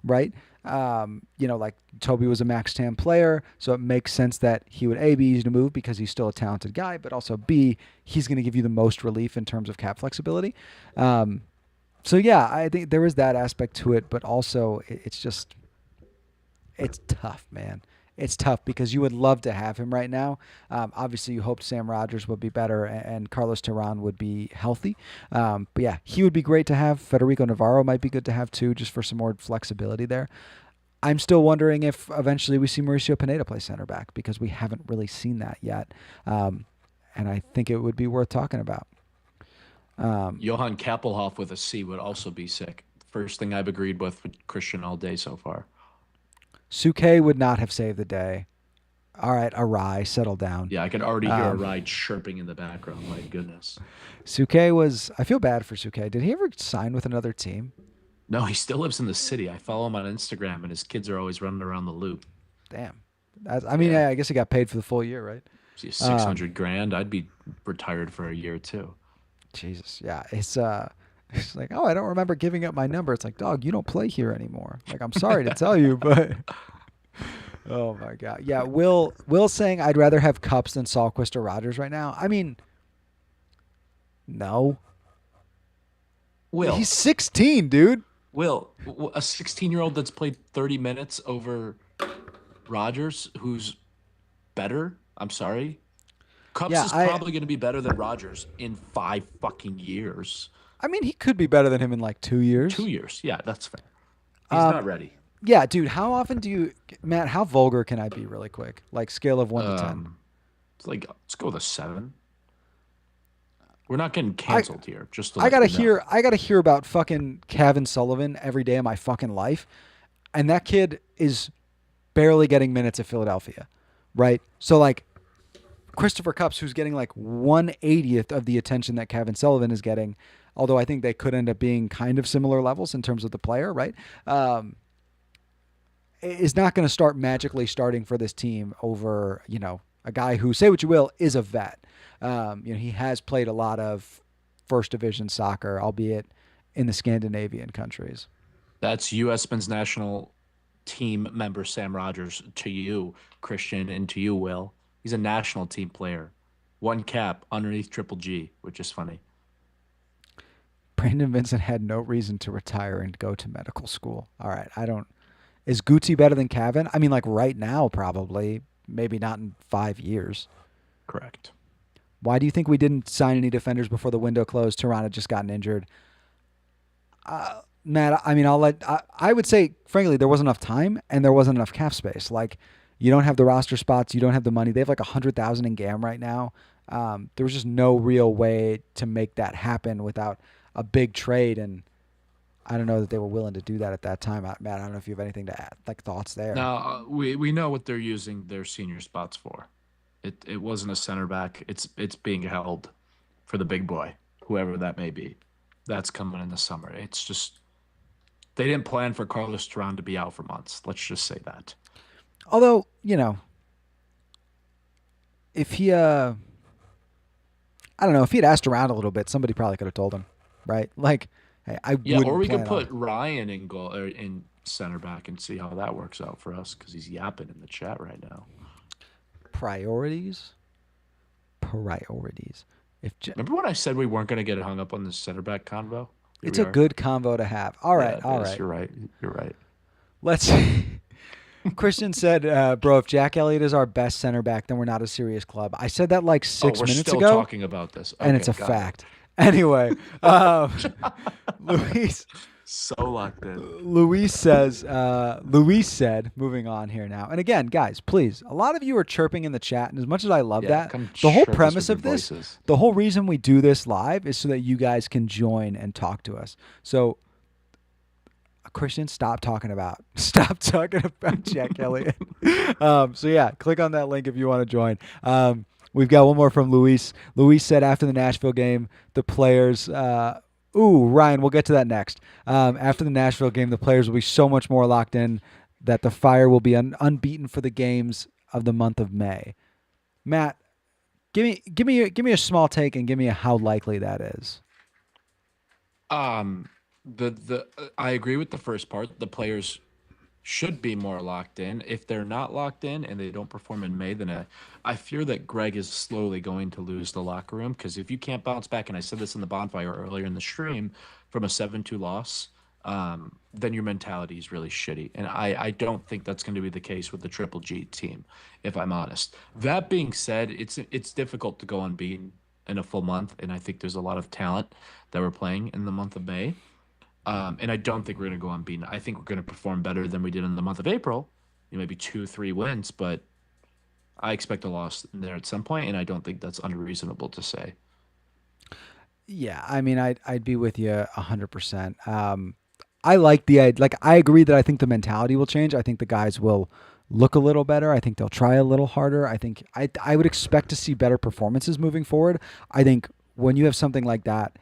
S1: right? Like Toby was a max TAM player, so it makes sense that he would A, be easy to move because he's still a talented guy, but also B, he's going to give you the most relief in terms of cap flexibility. So yeah, I think there is that aspect to it, but also it's tough, man. It's tough because you would love to have him right now. Obviously, you hoped Sam Rogers would be better and Carlos Terran would be healthy. But yeah, he would be great to have. Federico Navarro might be good to have too, just for some more flexibility there. I'm still wondering if eventually we see Mauricio Pineda play center back because we haven't really seen that yet. And I think it would be worth talking about.
S2: Johann Kappelhoff with a C would also be sick. First thing I've agreed with Christian all day so far.
S1: Suke would not have saved the day. All right, Arai, settle down.
S2: Yeah, I could already hear a ride chirping in the background. My goodness.
S1: Suke I feel bad for Suke. Did he ever sign with another team?
S2: No, he still lives in the city. I follow him on Instagram, and his kids are always running around the loop.
S1: Damn. Yeah, I guess he got paid for the full year, right?
S2: See, 600 grand. I'd be retired for a year too.
S1: Jesus, yeah. It's like, oh, I don't remember giving up my number. It's like, dog, you don't play here anymore. Like, I'm sorry to tell you, but oh my god, yeah. Will saying I'd rather have Cups than Sahlquist or Rogers right now. I mean, no.
S2: Will
S1: He's 16, dude.
S2: Will a 16-year-old that's played 30 minutes over Rogers, who's better? I'm sorry. Cups
S1: Yeah,
S2: is probably going to be better than Rogers in 5 fucking years.
S1: I mean, he could be better than him in like 2 years.
S2: 2 years, yeah, that's fair. He's not ready.
S1: Yeah, dude. How often do you, Matt? How vulgar can I be, really quick? Like scale of 1 to 10.
S2: It's like let's go with a 7. We're not getting canceled here. Just to
S1: I gotta
S2: let you know.
S1: I gotta hear about fucking Kevin Sullivan every day of my fucking life, and that kid is barely getting minutes at Philadelphia, right? So like Christopher Cups, who's getting like 1/80th of the attention that Kevin Sullivan is getting, although I think they could end up being kind of similar levels in terms of the player, right? Is not going to start magically starting for this team over, a guy who, say what you will, is a vet. He has played a lot of first division soccer, albeit in the Scandinavian countries.
S2: That's U.S. men's national team member Sam Rogers to you, Christian, and to you, Will. He's a national team player. 1 cap underneath Triple G, which is funny.
S1: Brandon Vincent had no reason to retire and go to medical school. All right, Is Gucci better than Kevin? I mean, like right now, probably. Maybe not in 5 years.
S2: Correct.
S1: Why do you think we didn't sign any defenders before the window closed? Tehran had just gotten injured. Matt, I mean, I would say, frankly, there wasn't enough time and there wasn't enough cap space. Like, you don't have the roster spots. You don't have the money. They have like 100,000 in GAM right now. There was just no real way to make that happen without a big trade, and I don't know that they were willing to do that at that time. Matt, I don't know if you have anything to add, like thoughts there.
S2: Now we know what they're using their senior spots for. It wasn't a center back. It's being held for the big boy, whoever that may be. That's coming in the summer. It's just they didn't plan for Carlos Terran to be out for months. Let's just say that.
S1: Although, if he, I don't know, if he had asked around a little bit, somebody probably could have told him, right? Like, hey,
S2: or we could put Ryan in goal or in center back and see how that works out for us because he's yapping in the chat right now.
S1: Priorities.
S2: Remember when I said we weren't going to get hung up on the center back convo?
S1: It's a good convo to have. All right, all right.
S2: You're right. You're right.
S1: Let's. Christian said, "Bro, if Jack Elliott is our best center back, then we're not a serious club." I said that like 6 minutes ago.
S2: We're still talking about this,
S1: and it's a fact. Anyway, Luis
S2: So locked in.
S1: Luis said, moving on here now. And again, guys, please, a lot of you are chirping in the chat. And as much as I love
S2: Yeah,
S1: that,
S2: come
S1: the whole
S2: chirp us
S1: premise
S2: with your
S1: of this,
S2: voices.
S1: the whole reason we do this live is so that you guys can join and talk to us. So, Christian, stop talking about Jack Elliott. So yeah, click on that link if you want to join. We've got one more from Luis. Luis said after the Nashville game, the players. Ryan, we'll get to that next. After the Nashville game, the players will be so much more locked in that the Fire will be unbeaten for the games of the month of May. Matt, give me a small take and give me a how likely that is.
S2: Um, the I agree with the first part. The players should be more locked in. If they're not locked in and they don't perform in May, then I fear that Greg is slowly going to lose the locker room because if you can't bounce back, and I said this in the bonfire earlier in the stream, from a 7-2 loss, then your mentality is really shitty. And I don't think that's going to be the case with the Triple G team, if I'm honest. That being said, it's difficult to go unbeaten in a full month, and I think there's a lot of talent that we're playing in the month of May. And I don't think we're going to go unbeaten. I think we're going to perform better than we did in the month of April. Maybe 2, 3 wins, but I expect a loss in there at some point, and I don't think that's unreasonable to say.
S1: Yeah, I mean, I'd be with you 100%. I like I agree that I think the mentality will change. I think the guys will look a little better. I think they'll try a little harder. I would expect to see better performances moving forward. I think when you have something like that,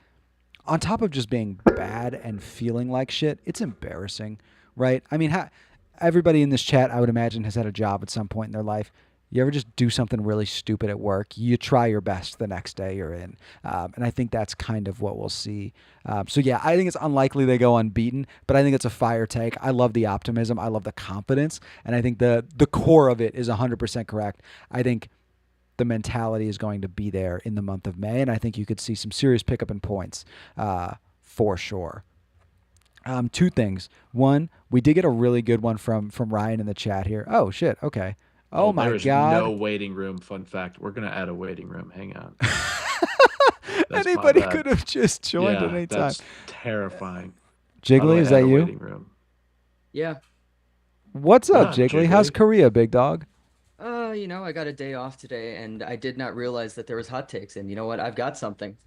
S1: on top of just being bad and feeling like shit, it's embarrassing, right? I mean, everybody in this chat, I would imagine, has had a job at some point in their life. You ever just do something really stupid at work? You try your best the next day you're in. And I think that's kind of what we'll see. So, yeah, I think it's unlikely they go unbeaten, but I think it's a fire take. I love the optimism. I love the confidence. And I think the core of it is 100% correct. I think the mentality is going to be there in the month of May, and I think you could see some serious pickup in points for sure. Two things. One, we did get a really good one from Ryan in the chat here. Oh shit. Okay. Oh
S2: Oh,
S1: my
S2: there is no
S1: God.
S2: waiting room. Fun fact: we're gonna add a waiting room. Hang on. That's my
S1: Anybody
S2: bad.
S1: could have just joined at
S2: Yeah,
S1: any time.
S2: that's terrifying. How do
S1: Jiggly,
S2: I
S1: is
S2: add
S1: that
S2: a
S1: you?
S2: waiting room?
S4: Yeah.
S1: What's up,
S2: What up,
S1: Jiggly? How's
S2: Jiggly?
S1: Korea, big dog?
S4: I got a day off today and I did not realize that there was hot takes. And you know what? I've got something.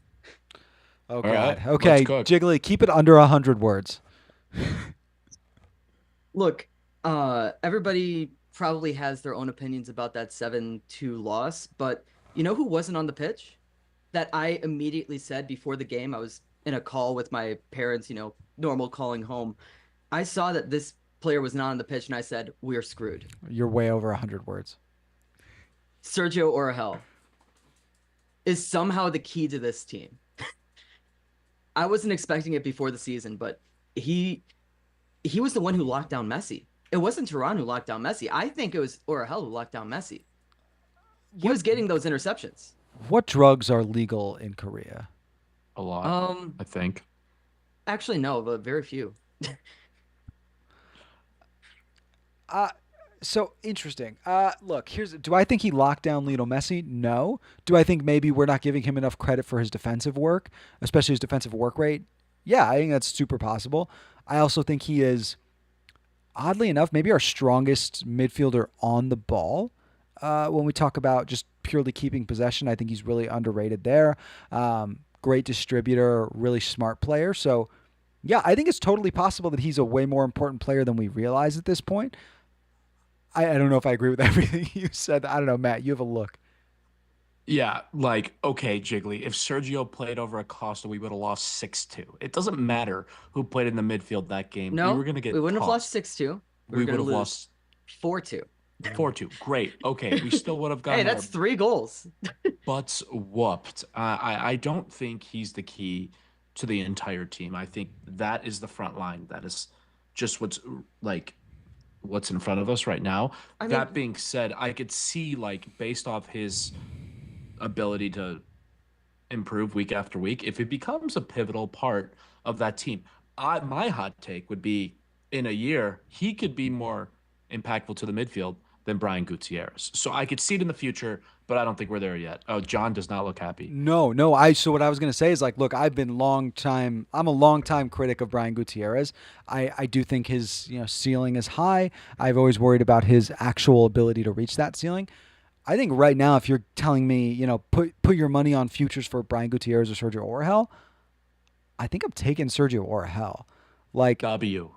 S1: Oh
S2: All right,
S1: God.
S2: let's
S1: Okay,
S2: cook.
S1: Jiggly, keep it under 100 words.
S4: Look, everybody probably has their own opinions about that 7-2 loss, but you know who wasn't on the pitch? That I immediately said before the game. I was in a call with my parents, normal calling home. I saw that this player was not on the pitch and I said, "We're screwed."
S1: You're way over 100 words.
S4: Sergio Orahel is somehow the key to this team. I wasn't expecting it before the season, but he was the one who locked down Messi. It wasn't Turan who locked down Messi. I think it was Orahel who locked down Messi. He was getting those interceptions.
S1: What drugs are legal in Korea?
S2: A lot,
S4: Um,
S2: I think.
S4: Actually, no, but very few.
S1: So interesting. Look, do I think he locked down Lionel Messi? No. Do I think maybe we're not giving him enough credit for his defensive work, especially his defensive work rate? Yeah, I think that's super possible. I also think he is, oddly enough, maybe our strongest midfielder on the ball. When we talk about just purely keeping possession, I think he's really underrated there. Great distributor, really smart player. So, yeah, I think it's totally possible that he's a way more important player than we realize at this point. I don't know if I agree with everything you said. I don't know, Matt. You have a look.
S2: Yeah, like, okay, Jiggly, if Sergio played over Acosta, we would have lost 6-2. It doesn't matter who played in the midfield that game. We were
S4: No,
S2: going to
S4: we
S2: get
S4: wouldn't have lost
S2: tossed.
S4: 6-2. We
S2: We
S4: were going
S2: would
S4: to
S2: have
S4: lose
S2: lost
S4: 4-2.
S2: 4-2. Great. Okay, we still would have
S4: Hey,
S2: gotten our
S4: that's 3 goals.
S2: butts whooped. I don't think he's the key to the entire team. I think that is the front line. That is just what's in front of us right now.
S4: I
S2: That
S4: mean,
S2: being said, I could see based off his ability to improve week after week, if it becomes a pivotal part of that team, my hot take would be in a year he could be more impactful to the midfield than Brian Gutierrez. So I could see it in the future, but I don't think we're there yet. Oh, John does not look happy.
S1: No. So what I was gonna say is like, look, I'm a long time critic of Brian Gutierrez. I do think his ceiling is high. I've always worried about his actual ability to reach that ceiling. I think right now, if you're telling me, put your money on futures for Brian Gutierrez or Sergio Orhel, I think I'm taking Sergio Orhel. Like,
S2: W.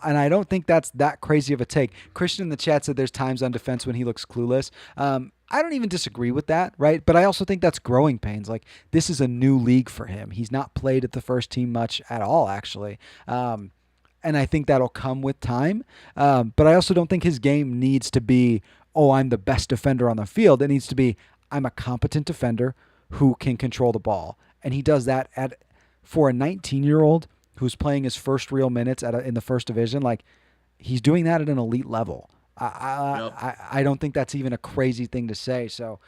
S1: and I don't think that's that crazy of a take. Christian in the chat said there's times on defense when he looks clueless. I don't even disagree with that, right? But I also think that's growing pains. Like, this is a new league for him. He's not played at the first team much at all, actually. And I think that'll come with time. But I also don't think his game needs to be, oh, I'm the best defender on the field. It needs to be, I'm a competent defender who can control the ball. And he does that for a 19-year-old who's playing his first real minutes in the first division. Like, he's doing that at an elite level. I don't think that's even a crazy thing to say. So,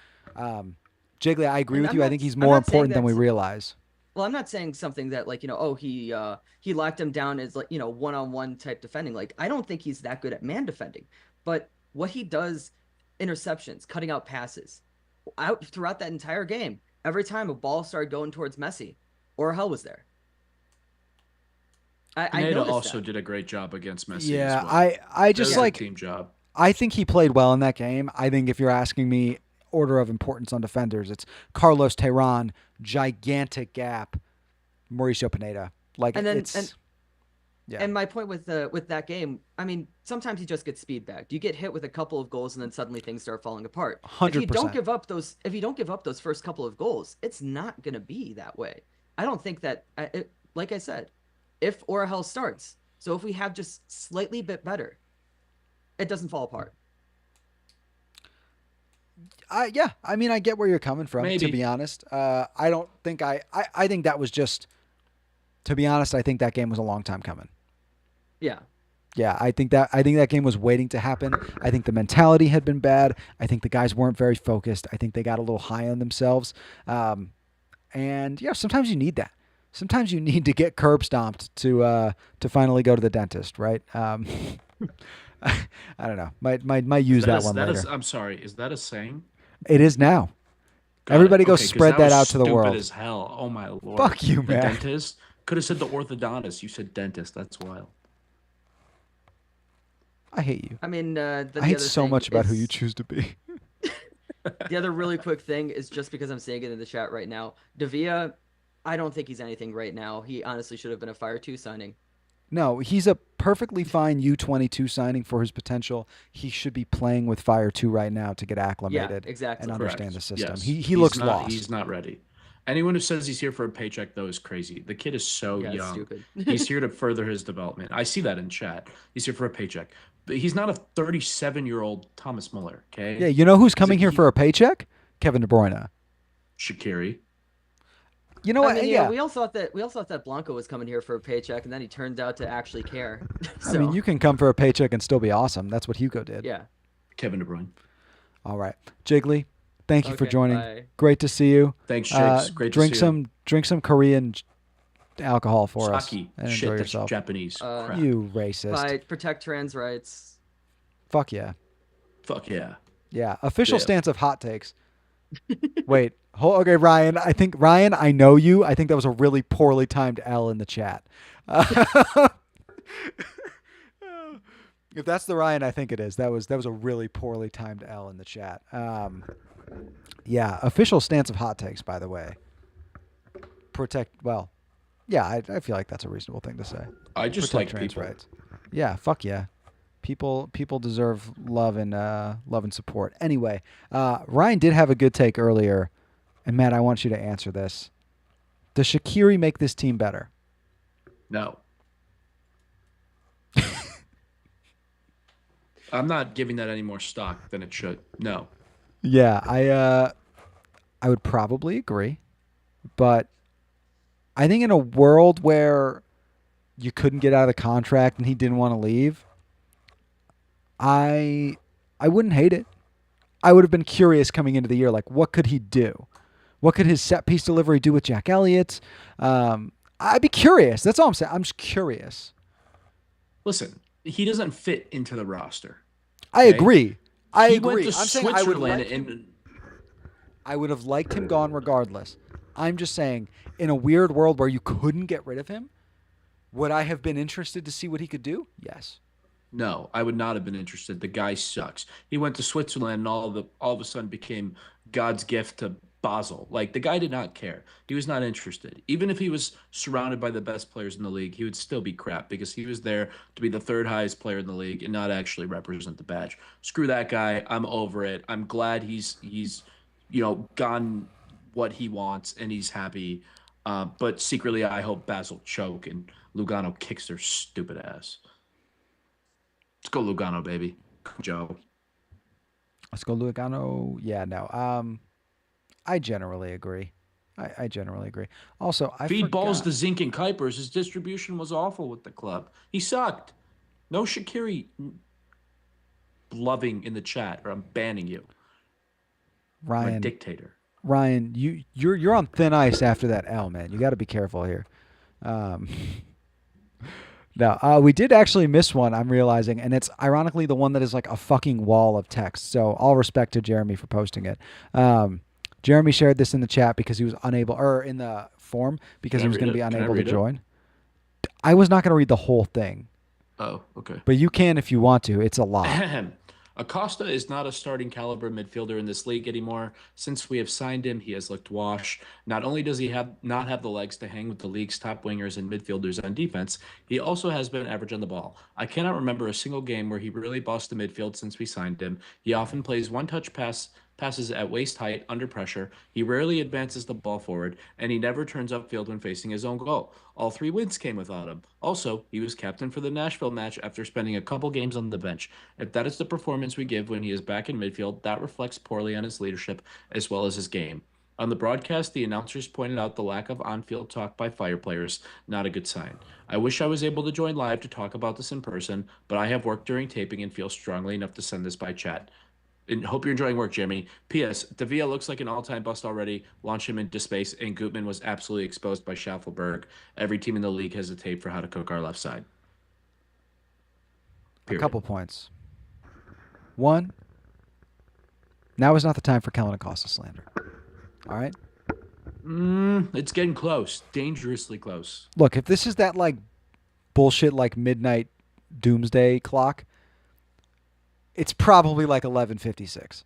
S1: Jiggly, I agree with you. I think he's more important than we realize.
S4: Well, I'm not saying something that like, he locked him down as like, one-on-one type defending. Like, I don't think he's that good at man defending. But what he does, interceptions, cutting out passes, out throughout that entire game, every time a ball started going towards Messi, Orhel was there. I noticed
S2: also
S4: that.
S2: did a great job against Messi.
S1: Yeah,
S2: as well.
S1: I just
S2: That was a
S1: like
S2: team job.
S1: I think he played well in that game. I think if you're asking me order of importance on defenders, it's Carlos Tehran, gigantic gap, Mauricio Pineda. Like,
S4: And my point with that game, I mean, sometimes you just get speed back. You get hit with a couple of goals, and then suddenly things start falling apart.
S1: 100%.
S4: If you don't give up those first couple of goals, it's not going to be that way. I don't think that. Like I said, if Orhel starts, so if we have just slightly bit better, it doesn't fall apart.
S1: Yeah, I mean, I get where you're coming from.
S2: Maybe.
S1: To be honest, I don't think I think that was just. To be honest, I think that game was a long time coming.
S4: Yeah.
S1: Yeah, I think that game was waiting to happen. I think the mentality had been bad. I think the guys weren't very focused. I think they got a little high on themselves. And yeah, sometimes you need that. Sometimes you need to get curb stomped to finally go to the dentist, right? I don't know. Might use that one later.
S2: I'm sorry. Is that a saying?
S1: It is now.
S2: Got
S1: Everybody
S2: it.
S1: go
S2: Okay, 'cause
S1: spread that
S2: was
S1: out to the
S2: stupid
S1: world.
S2: As hell. Oh my lord.
S1: Fuck you,
S2: The
S1: man.
S2: dentist could have said the orthodontist. You said dentist. That's wild.
S1: I hate you.
S4: I mean,
S1: I hate so much about who you choose to be.
S4: The other really quick thing is just because I'm saying it in the chat right now, Davia, I don't think he's anything right now. He honestly should have been a Fire 2 signing.
S1: No, he's a perfectly fine U22 signing for his potential. He should be playing with Fire 2 right now to get acclimated
S4: exactly.
S1: and understand the system.
S2: Yes.
S1: He looks lost.
S2: He's not ready. Anyone who says he's here for a paycheck, though, is crazy. The kid is so
S4: Yeah, it's
S2: young.
S4: stupid.
S2: He's here to further his development. I see that in chat. He's here for a paycheck. But he's not a 37-year-old Thomas Muller, okay?
S1: Yeah, you know who's coming here for a paycheck? Kevin De Bruyne.
S2: Shaqiri.
S1: You know what?
S4: I mean,
S1: yeah.
S4: we all thought that Blanco was coming here for a paycheck, and then he turned out to actually care. So,
S1: I mean, you can come for a paycheck and still be awesome. That's what Hugo did.
S4: yeah.
S2: Kevin De Bruyne.
S1: All right. Jiggly, thank you for
S4: Okay,
S1: joining.
S4: bye.
S1: Great to see you.
S2: Thanks, Jakes. Great
S1: drink
S2: to see you.
S1: drink some Korean alcohol for us
S2: Sake.
S1: and
S2: Shit,
S1: enjoy
S2: that's
S1: yourself.
S2: Japanese. Crap.
S1: You racist.
S4: Fight, protect trans rights.
S1: Fuck yeah.
S2: Fuck yeah.
S1: Yeah. Official
S2: Yeah.
S1: stance of hot takes. Wait. Okay, Ryan. I know you. I think that was a really poorly timed L in the chat. If that's the Ryan, I think it is. That was a really poorly timed L in the chat. Yeah. Official stance of hot takes, by the way. Well, yeah. I feel like that's a reasonable thing to say.
S2: I just
S1: Protect
S2: like
S1: trans
S2: people.
S1: rights. Yeah. Fuck yeah. People deserve love and support. Anyway, Ryan did have a good take earlier, and Matt, I want you to answer this. Does Shaqiri make this team better?
S2: No. I'm not giving that any more stock than it should. No.
S1: Yeah, I would probably agree, but I think in a world where you couldn't get out of the contract and he didn't want to leave, I wouldn't hate it. I would have been curious coming into the year, like, what could he do? What could his set piece delivery do with Jack Elliott? I'd be curious. That's all I'm saying. I'm just curious.
S2: Listen, he doesn't fit into the roster.
S1: I
S2: okay?
S1: agree. I
S2: He
S1: agree.
S2: went to
S1: I'm saying I would have
S2: Switzerland
S1: liked him.
S2: and
S1: I would have liked him gone regardless. I'm just saying, in a weird world where you couldn't get rid of him, would I have been interested to see what he could do? Yes.
S2: no, I would not have been interested. The guy sucks. He went to Switzerland and all of a sudden became God's gift to Basel. Like the guy did not care. He was not interested. Even if he was surrounded by the best players in the league, he would still be crap because he was there to be the third highest player in the league and not actually represent the badge. Screw that guy. I'm over it. I'm glad he's gone what he wants and he's happy. But secretly, I hope Basel choke and Lugano kicks their stupid ass. Let's go Lugano, baby. Joe.
S1: Let's go Lugano. Yeah, no. I generally agree. I generally agree. Also, I
S2: Feed balls
S1: forgot.
S2: to Zink and Kuipers. His distribution was awful with the club. He sucked. No Shaqiri loving in the chat, or I'm banning you. I'm a
S1: Ryan,
S2: dictator.
S1: Ryan, you're on thin ice after that L, man. You got to be careful here. Um, no, we did actually miss one. I'm realizing, and it's ironically the one that is like a fucking wall of text. So all respect to Jeremy for posting it. Jeremy shared this in the chat because he was unable, or in the form because he was going to be
S2: Can I
S1: unable to
S2: read it?
S1: join. I was not going to read the whole thing,
S2: Oh, okay.
S1: but you can if you want to. It's a lot.
S2: Acosta is not a starting caliber midfielder in this league anymore. Since we have signed him, he has looked washed. Not only does he not have the legs to hang with the league's top wingers and midfielders on defense, he also has been average on the ball. I cannot remember a single game where he really bossed the midfield since we signed him. He often plays one-touch passes at waist height under pressure. He rarely advances the ball forward, and he never turns upfield when facing his own goal. All 3 wins came without him. Also, he was captain for the Nashville match after spending a couple games on the bench. If that is the performance we give when he is back in midfield, that reflects poorly on his leadership as well as his game. On the broadcast, the announcers pointed out the lack of on-field talk by Fire players, not a good sign. I wish I was able to join live to talk about this in person, but I have work during taping and feel strongly enough to send this by chat. And hope you're enjoying work, Jeremy. P.S. Davia looks like an all-time bust already. Launch him into space, and Gutman was absolutely exposed by Schaffelberg. Every team in the league has a tape for how to cook our left side.
S1: A
S2: Period.
S1: couple points. One, now is not the time for Kellen Acosta slander. All right?
S2: It's getting close. Dangerously close.
S1: Look, if this is that like bullshit like midnight doomsday clock, it's probably like 11:56.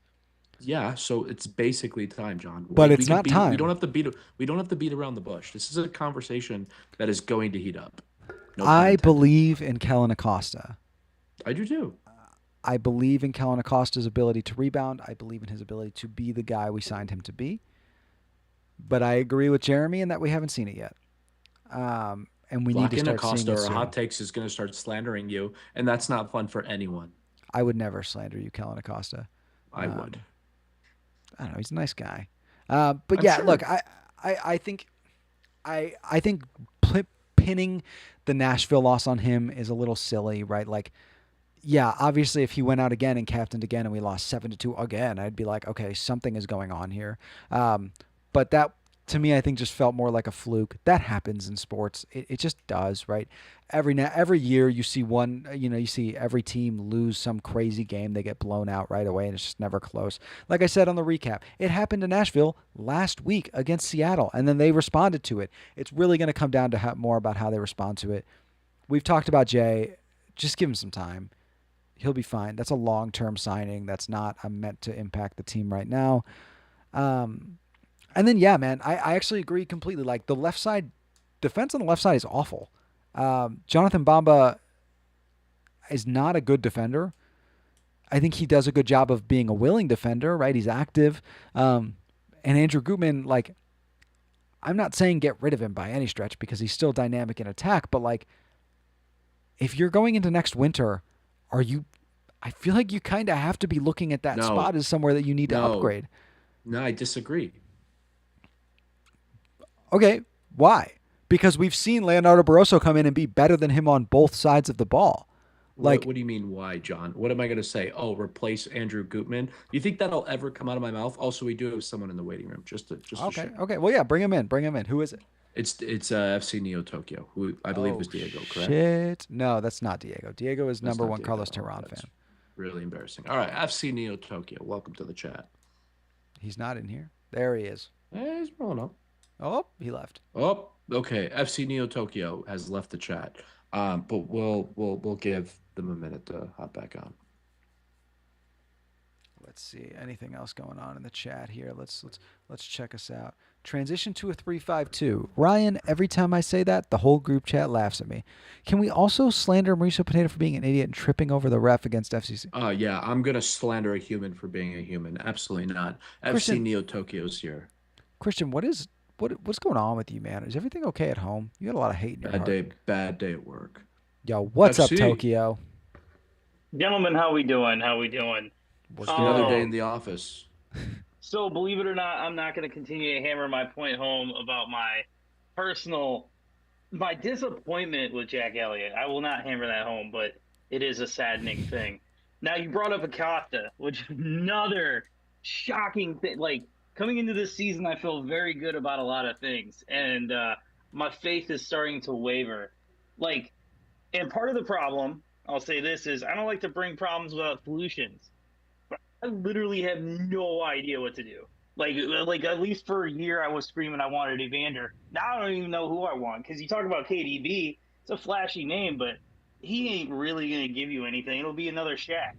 S2: Yeah, so it's basically time, John.
S1: But
S2: We
S1: it's
S2: can
S1: not
S2: beat-
S1: time.
S2: We don't have to beat. We don't have to beat around the bush. This is a conversation that is going to heat up. No pun
S1: I
S2: intended.
S1: believe in Kellen Acosta.
S2: I do too.
S1: I believe in Kellen Acosta's ability to rebound. I believe in his ability to be the guy we signed him to be. But I agree with Jeremy in that we haven't seen it yet. And we need to
S2: Black and
S1: start seeing
S2: Acosta
S1: it
S2: or
S1: soon.
S2: Hot Takes is going to start slandering you, and that's not fun for anyone.
S1: I would never slander you, Kellen Acosta.
S2: I would.
S1: I don't know. He's a nice guy. But
S2: I'm
S1: yeah,
S2: sure.
S1: look, I think pinning the Nashville loss on him is a little silly, right? Like, yeah, obviously, if he went out again and captained again and we lost 7-2 again, I'd be like, okay, something is going on here. But that, to me, I think just felt more like a fluke. That happens in sports. It just does, right? Every year you see one, you see every team lose some crazy game. They get blown out right away, and it's just never close. Like I said on the recap, it happened to Nashville last week against Seattle, and then they responded to it. It's really going to come down to more about how they respond to it. We've talked about Jay. Just give him some time. He'll be fine. That's a long-term signing. That's not meant to impact the team right now. And then, yeah, man, I actually agree completely. Like, the left side, defense on the left side is awful. Jonathan Bamba is not a good defender. I think he does a good job of being a willing defender, right? He's active. And Andrew Gutman, like, I'm not saying get rid of him by any stretch because he's still dynamic in attack, but, like, if you're going into next winter, I feel like you kind of have to be looking at that
S2: No.
S1: spot as somewhere that you need to
S2: No.
S1: upgrade.
S2: No, I disagree.
S1: Okay, why? Because we've seen Leonardo Barroso come in and be better than him on both sides of the ball. Like,
S2: What do you mean, why, John? What am I going to say? Oh, replace Andrew Gutman? You think that'll ever come out of my mouth? Also, we do have someone in the waiting room. Just to
S1: okay,
S2: share.
S1: okay. Well, yeah, bring him in. Bring him in. Who is it?
S2: It's FC Neo Tokyo, who I believe was Diego, correct?
S1: Shit. No, that's not Diego. Diego is
S2: That's
S1: number
S2: not
S1: one
S2: Diego.
S1: Carlos
S2: Oh,
S1: Terran
S2: that's-
S1: fan.
S2: Really embarrassing. All right, FC Neo Tokyo, welcome to the chat.
S1: He's not in here. There he is.
S2: He's rolling up.
S1: Oh, he left.
S2: Oh, okay. FC Neo Tokyo has left the chat. But we'll give them a minute to hop back on.
S1: Let's see. Anything else going on in the chat here? Let's check us out. Transition to a 3-5-2. Ryan, every time I say that, the whole group chat laughs at me. Can we also slander Mauricio Pineda for being an idiot and tripping over the ref against FCC?
S2: Yeah, I'm gonna slander a human for being a human. Absolutely not.
S1: Christian-
S2: FC Neo Tokyo's here.
S1: Christian, what's going on with you, man? Is everything okay at home? You got a lot of hate in your heart.
S2: Bad day at work.
S1: Yo, what's up,
S2: FC.
S1: Tokyo?
S5: Gentlemen, how we doing? How we doing?
S2: Another day in the office.
S5: So, believe it or not, I'm not going to continue to hammer my point home about my disappointment with Jack Elliott. I will not hammer that home, but it is a saddening thing. Now, you brought up Acosta, which is another shocking thing. Like, coming into this season, I feel very good about a lot of things, and my faith is starting to waver. Like, and part of the problem, I'll say this, is I don't like to bring problems without solutions. I literally have no idea what to do. Like at least for a year, I was screaming I wanted Evander. Now I don't even know who I want, because you talk about KDB, it's a flashy name, but he ain't really gonna give you anything. It'll be another Shaq.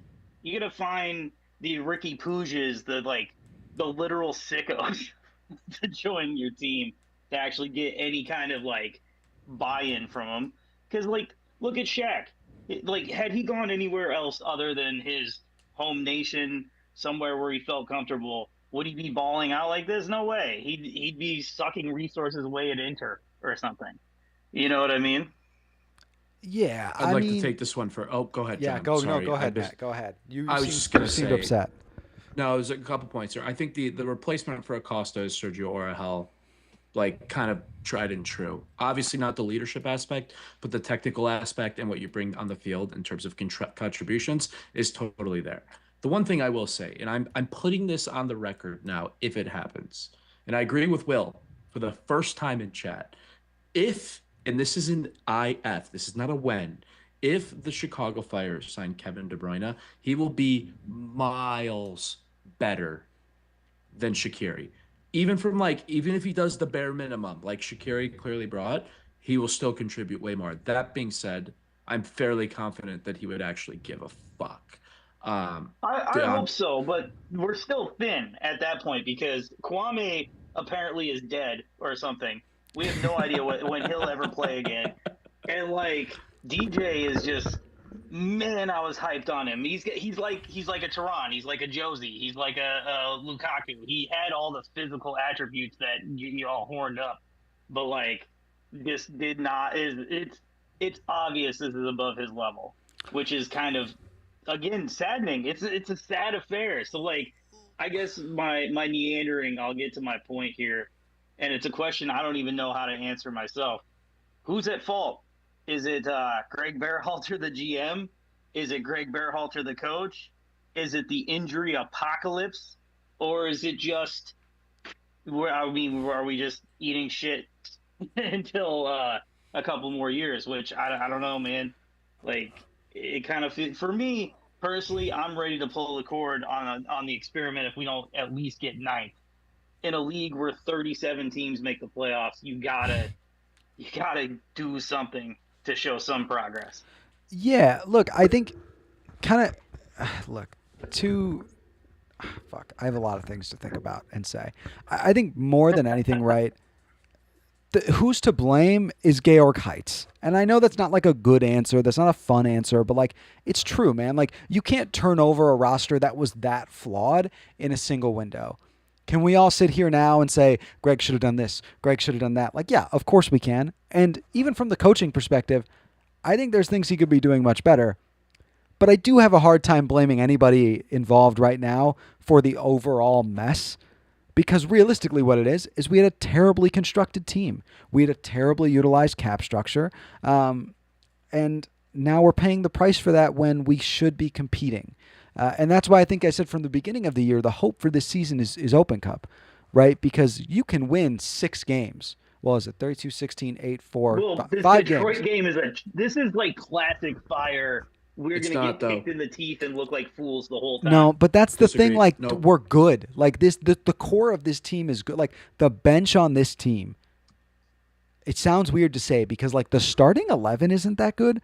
S5: You gotta find the Ricky Pujas, the literal sickos to join your team to actually get any kind of buy-in from them. Because look at Shaq. Had he gone anywhere else other than his home nation, somewhere where he felt comfortable, would he be balling out like this? No way. He'd be sucking resources away at Inter or something. You know what I mean?
S1: Yeah,
S2: I'd like to take this one for. Oh, go ahead, John.
S1: Yeah, go
S2: Sorry.
S1: ahead, Matt. Go ahead.
S2: I was just gonna
S1: seemed
S2: say.
S1: upset.
S2: No, there's a couple points here. I think the replacement for Acosta is Sergio Orahel, kind of tried and true. Obviously not the leadership aspect, but the technical aspect and what you bring on the field in terms of contributions is totally there. The one thing I will say, and I'm putting this on the record now if it happens, and I agree with Will for the first time in chat, and this is an IF, this is not a when, if the Chicago Fire sign Kevin De Bruyne, he will be miles better than Shaqiri. Even if he does the bare minimum, like Shaqiri clearly brought, he will still contribute way more. That being said, I'm fairly confident that he would actually give a fuck.
S5: I hope so, but we're still thin at that point because Kwame apparently is dead or something. We have no idea when he'll ever play again. And DJ is just, man, I was hyped on him. He's like a Turan, he's like a Josie, he's like a Lukaku. He had all the physical attributes that get you all horned up, but this did not. It's obvious this is above his level, which is kind of, again, saddening. It's a sad affair. So I guess my meandering, I'll get to my point here, and it's a question I don't even know how to answer myself. Who's at fault? Is it Greg Berhalter, the GM? Is it Greg Berhalter, the coach? Is it the injury apocalypse? Or is it just, are we just eating shit until a couple more years? Which I don't know, man. It kind of, for me personally, I'm ready to pull the cord on the experiment if we don't at least get ninth. In a league where 37 teams make the playoffs, you gotta do something to show some progress.
S1: Yeah, look, I think I have a lot of things to think about and say. I think more than anything, right, who's to blame is Georg Heitz. And I know that's not a good answer. That's not a fun answer, but it's true, man. You can't turn over a roster that was that flawed in a single window. Can we all sit here now and say, Greg should have done this, Greg should have done that? Yeah, of course we can. And even from the coaching perspective, I think there's things he could be doing much better. But I do have a hard time blaming anybody involved right now for the overall mess. Because realistically what it is we had a terribly constructed team. We had a terribly utilized cap structure. And now we're paying the price for that when we should be competing. And that's why I think I said from the beginning of the year, the hope for this season is Open Cup, right? Because you can win 6 games. Well, is it 32, 16, 8, 4,
S5: Well, this
S1: 5
S5: Detroit
S1: games?
S5: game this is like classic Fire we're
S2: It's
S5: gonna
S2: not,
S5: get kicked
S2: though.
S5: in the teeth and look like fools the whole time.
S1: No, but that's the thing.
S2: Disagree.
S1: Like,
S2: No.
S1: we're good. Like the core of this team is good. Like the bench on this team. It sounds weird to say because like the starting 11 isn't that good,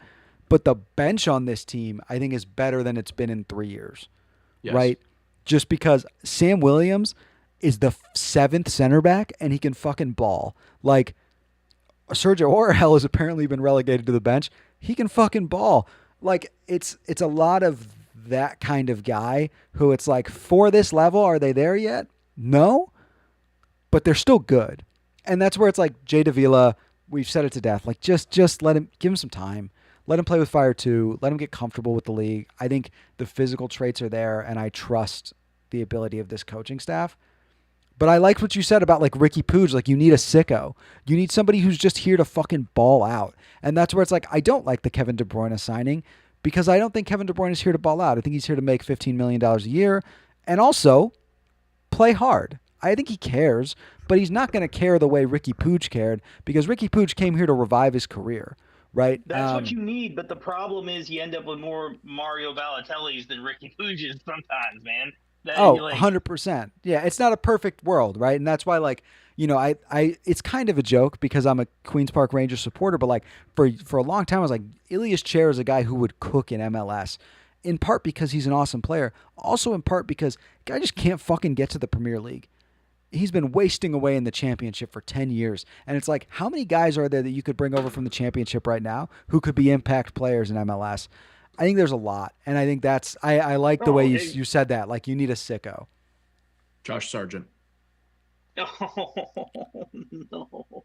S1: but the bench on this team I think is better than it's been in 3 years.
S2: Yes.
S1: Right? Just because Sam Williams is the 7th center back and he can fucking ball. Like Sergio Orhel has apparently been relegated to the bench. He can fucking ball. Like it's a lot of that kind of guy who it's like for this level, are they there yet? No, but they're still good. And that's where it's like Jay Davila, we've said it to death. Like just let him, give him some time. Let him play with fire too. Let him get comfortable with the league. I think the physical traits are there, and I trust the ability of this coaching staff. But I liked what you said about like Ricky Puig. Like you need a sicko. You need somebody who's just here to fucking ball out. And that's where it's like I don't like the Kevin De Bruyne signing because I don't think Kevin De Bruyne is here to ball out. I think he's here to make $15 million a year and also play hard. I think he cares, but he's not going to care the way Ricky Puig cared because Ricky Puig came here to revive his career, right?
S5: That's what you need, but the problem is you end up with more Mario Balotellis than Ricky Puig's sometimes, man.
S1: Oh, 100%. Yeah, it's not a perfect world, right? And that's why, like, you know, I it's kind of a joke because I'm a Queens Park Rangers supporter, but like for a long time I was like, Ilias Chair is a guy who would cook in MLS, in part because he's an awesome player, also in part because the guy just can't fucking get to the Premier League. He's been wasting away in the championship for 10 years. And it's like, how many guys are there that you could bring over from the championship right now who could be impact players in MLS? I think there's a lot. And I think that's, I like the way you said that. Like, you need a sicko.
S2: Josh Sargent.
S5: Oh, no.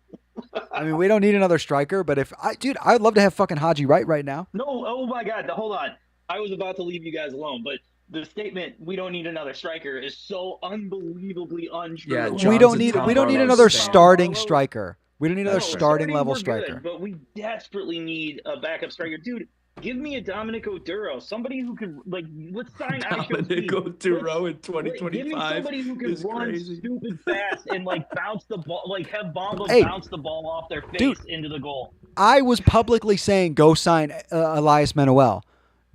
S1: I mean, we don't need another striker, but dude, I'd love to have fucking Haji right now.
S5: No, oh my God, hold on. I was about to leave you guys alone, but the statement "we don't need another striker" is so unbelievably untrue.
S2: Yeah,
S1: we don't need another starting
S5: Carlos.
S1: striker. We don't need another starting level
S5: we're
S1: striker.
S5: Good, but we desperately need a backup striker, dude. Give me a Dominic Duro, somebody who can let's sign
S2: Dominic Duro in 2025.
S5: Give me somebody who can run
S2: crazy.
S5: stupid fast and bounce the ball, have Bomba bounce the ball off their face into the goal.
S1: I was publicly saying go sign Elias Manuel.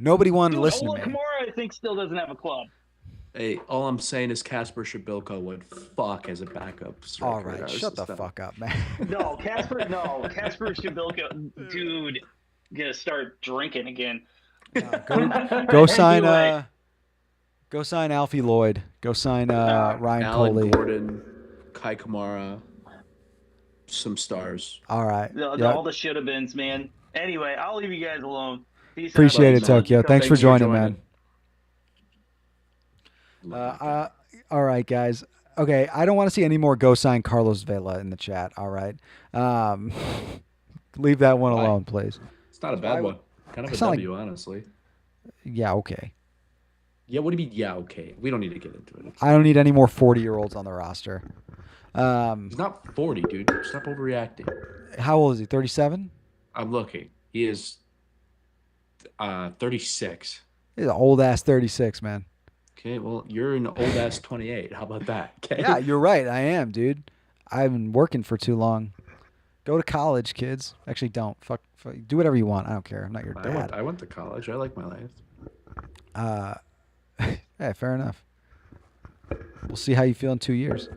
S1: Nobody wanted to listen to me.
S5: Kamara, I think, still doesn't have a club.
S2: Hey, all I'm saying is Kasper Shabilko would fuck as a backup striker.
S1: All right, shut the fuck up, man.
S5: No, Kasper Shabilko, dude, gonna start drinking again.
S1: Go sign go sign Alfie Lloyd. Go sign Ryan
S2: Alan
S1: Coley.
S2: Gordon, Kai Kamara, some stars.
S1: All right.
S5: All the should have beens, man. Anyway, I'll leave you guys alone. Peace
S1: Appreciate
S5: out,
S1: it, Tokyo. Thanks for joining, man. All right, guys. Okay, I don't want to see any more go sign Carlos Vela in the chat. All right. Leave that one alone, please.
S2: It's not a bad one. Kind of a W, honestly.
S1: Yeah, okay.
S2: Yeah, what do you mean, yeah, okay? We don't need to get into it.
S1: I don't need any more 40-year-olds on the roster.
S2: He's not 40, dude. Stop overreacting.
S1: How old is he? 37?
S2: I'm looking. He is 36.
S1: He's an old-ass 36, man.
S2: Okay, well, you're an old-ass 28. How about that? Okay.
S1: Yeah, you're right. I am, dude. I've been working for too long. Go to college, kids. Actually, don't. Fuck. Do whatever you want. I don't care. I'm not your dad.
S2: I went to college. I like my life.
S1: Yeah, fair enough. We'll see how you feel in 2 years.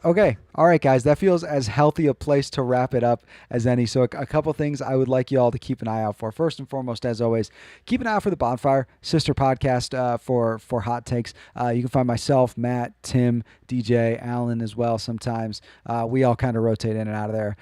S1: Okay. All right, guys. That feels as healthy a place to wrap it up as any. So a couple things I would like you all to keep an eye out for. First and foremost, as always, keep an eye out for the Bonfire Sister Podcast for hot takes. You can find myself, Matt, Tim, DJ, Alan as well sometimes. We all kind of rotate in and out of there.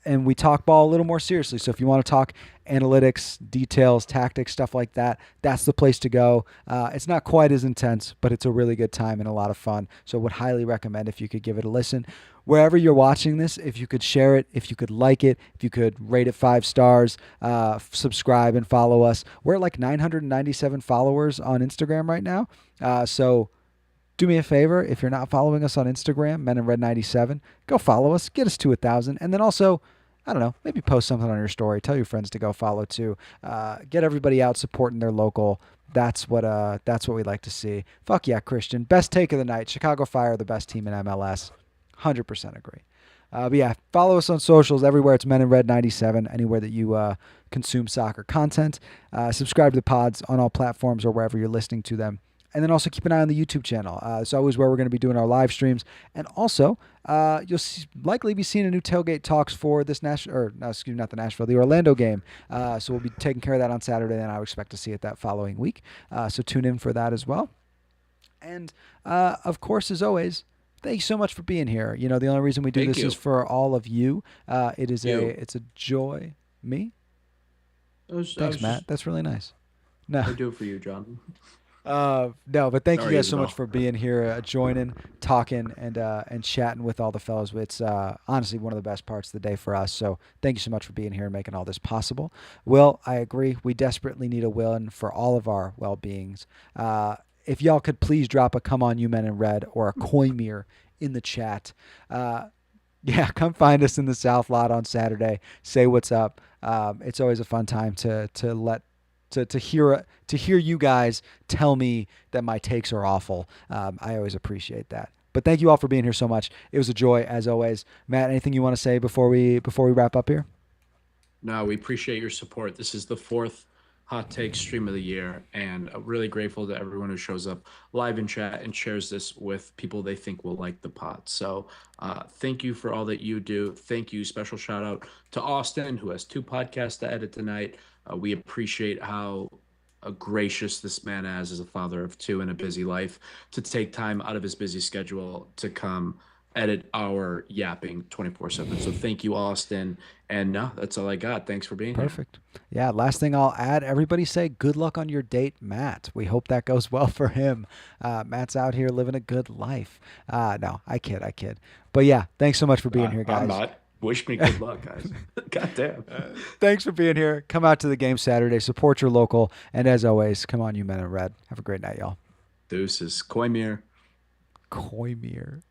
S1: And we talk ball a little more seriously. So if you want to talk analytics, details, tactics, stuff like that, that's the place to go. It's not quite as intense, but it's a really good time and a lot of fun. So would highly recommend if you could give it a listen. Wherever you're watching this, if you could share it, if you could like it, if you could rate it 5 stars, subscribe and follow us. We're at like 997 followers on Instagram right now. So do me a favor, if you're not following us on Instagram, Men in Red 97, go follow us, get us to 1,000, and then also, I don't know, maybe post something on your story. Tell your friends to go follow too. Get everybody out supporting their local. That's what we'd like to see. Fuck yeah, Christian. Best take of the night. Chicago Fire, the best team in MLS. 100% agree. But yeah, follow us on socials everywhere. It's Men in Red 97, anywhere that you consume soccer content. Subscribe to the pods on all platforms or wherever you're listening to them. And then also keep an eye on the YouTube channel. It's always where we're going to be doing our live streams. And also, you'll likely be seeing a new tailgate talks for this not the Orlando game. So we'll be taking care of that on Saturday, and I would expect to see it that following week. So tune in for that as well. And of course, as always, thank you so much for being here. You know, the only reason we do
S2: Thank
S1: this
S2: you.
S1: is for all of you. It's a joy. Me? Thanks, Matt. That's really nice. No.
S2: I do it for you, John.
S1: No, but thank
S2: Sorry,
S1: you guys so
S2: Isabel.
S1: much for being here, joining, talking, and chatting with all the fellows. It's honestly one of the best parts of the day for us. So thank you so much for being here and making all this possible. Will, I agree. We desperately need a win for all of our well-beings. If y'all could please drop a "Come on, you men in red" or a Koimir in the chat. Yeah, come find us in the South Lot on Saturday. Say what's up. It's always a fun time to hear you guys tell me that my takes are awful. I always appreciate that. But thank you all for being here so much. It was a joy as always. Matt, anything you want to say before we wrap up here?
S2: No, we appreciate your support. This is the 4th Hot Take stream of the year, and I'm really grateful to everyone who shows up live in chat and shares this with people they think will like the pod. So thank you for all that you do. Thank you. Special shout out to Austin, who has 2 podcasts to edit tonight. We appreciate how gracious this man is as a father of 2 in a busy life to take time out of his busy schedule to come edit our yapping 24/7. So thank you, Austin. And no, that's all I got. Thanks for being here.
S1: Perfect. Yeah, last thing I'll add, everybody say good luck on your date, Matt. We hope that goes well for him. Matt's out here living a good life. No, I kid. But yeah, thanks so much for being here, guys.
S2: I'm not. Wish me good luck, guys. God damn.
S1: Thanks for being here. Come out to the game Saturday. Support your local. And as always, come on, you men in red. Have a great night, y'all.
S2: Deuces. Koimir.
S1: Koimir.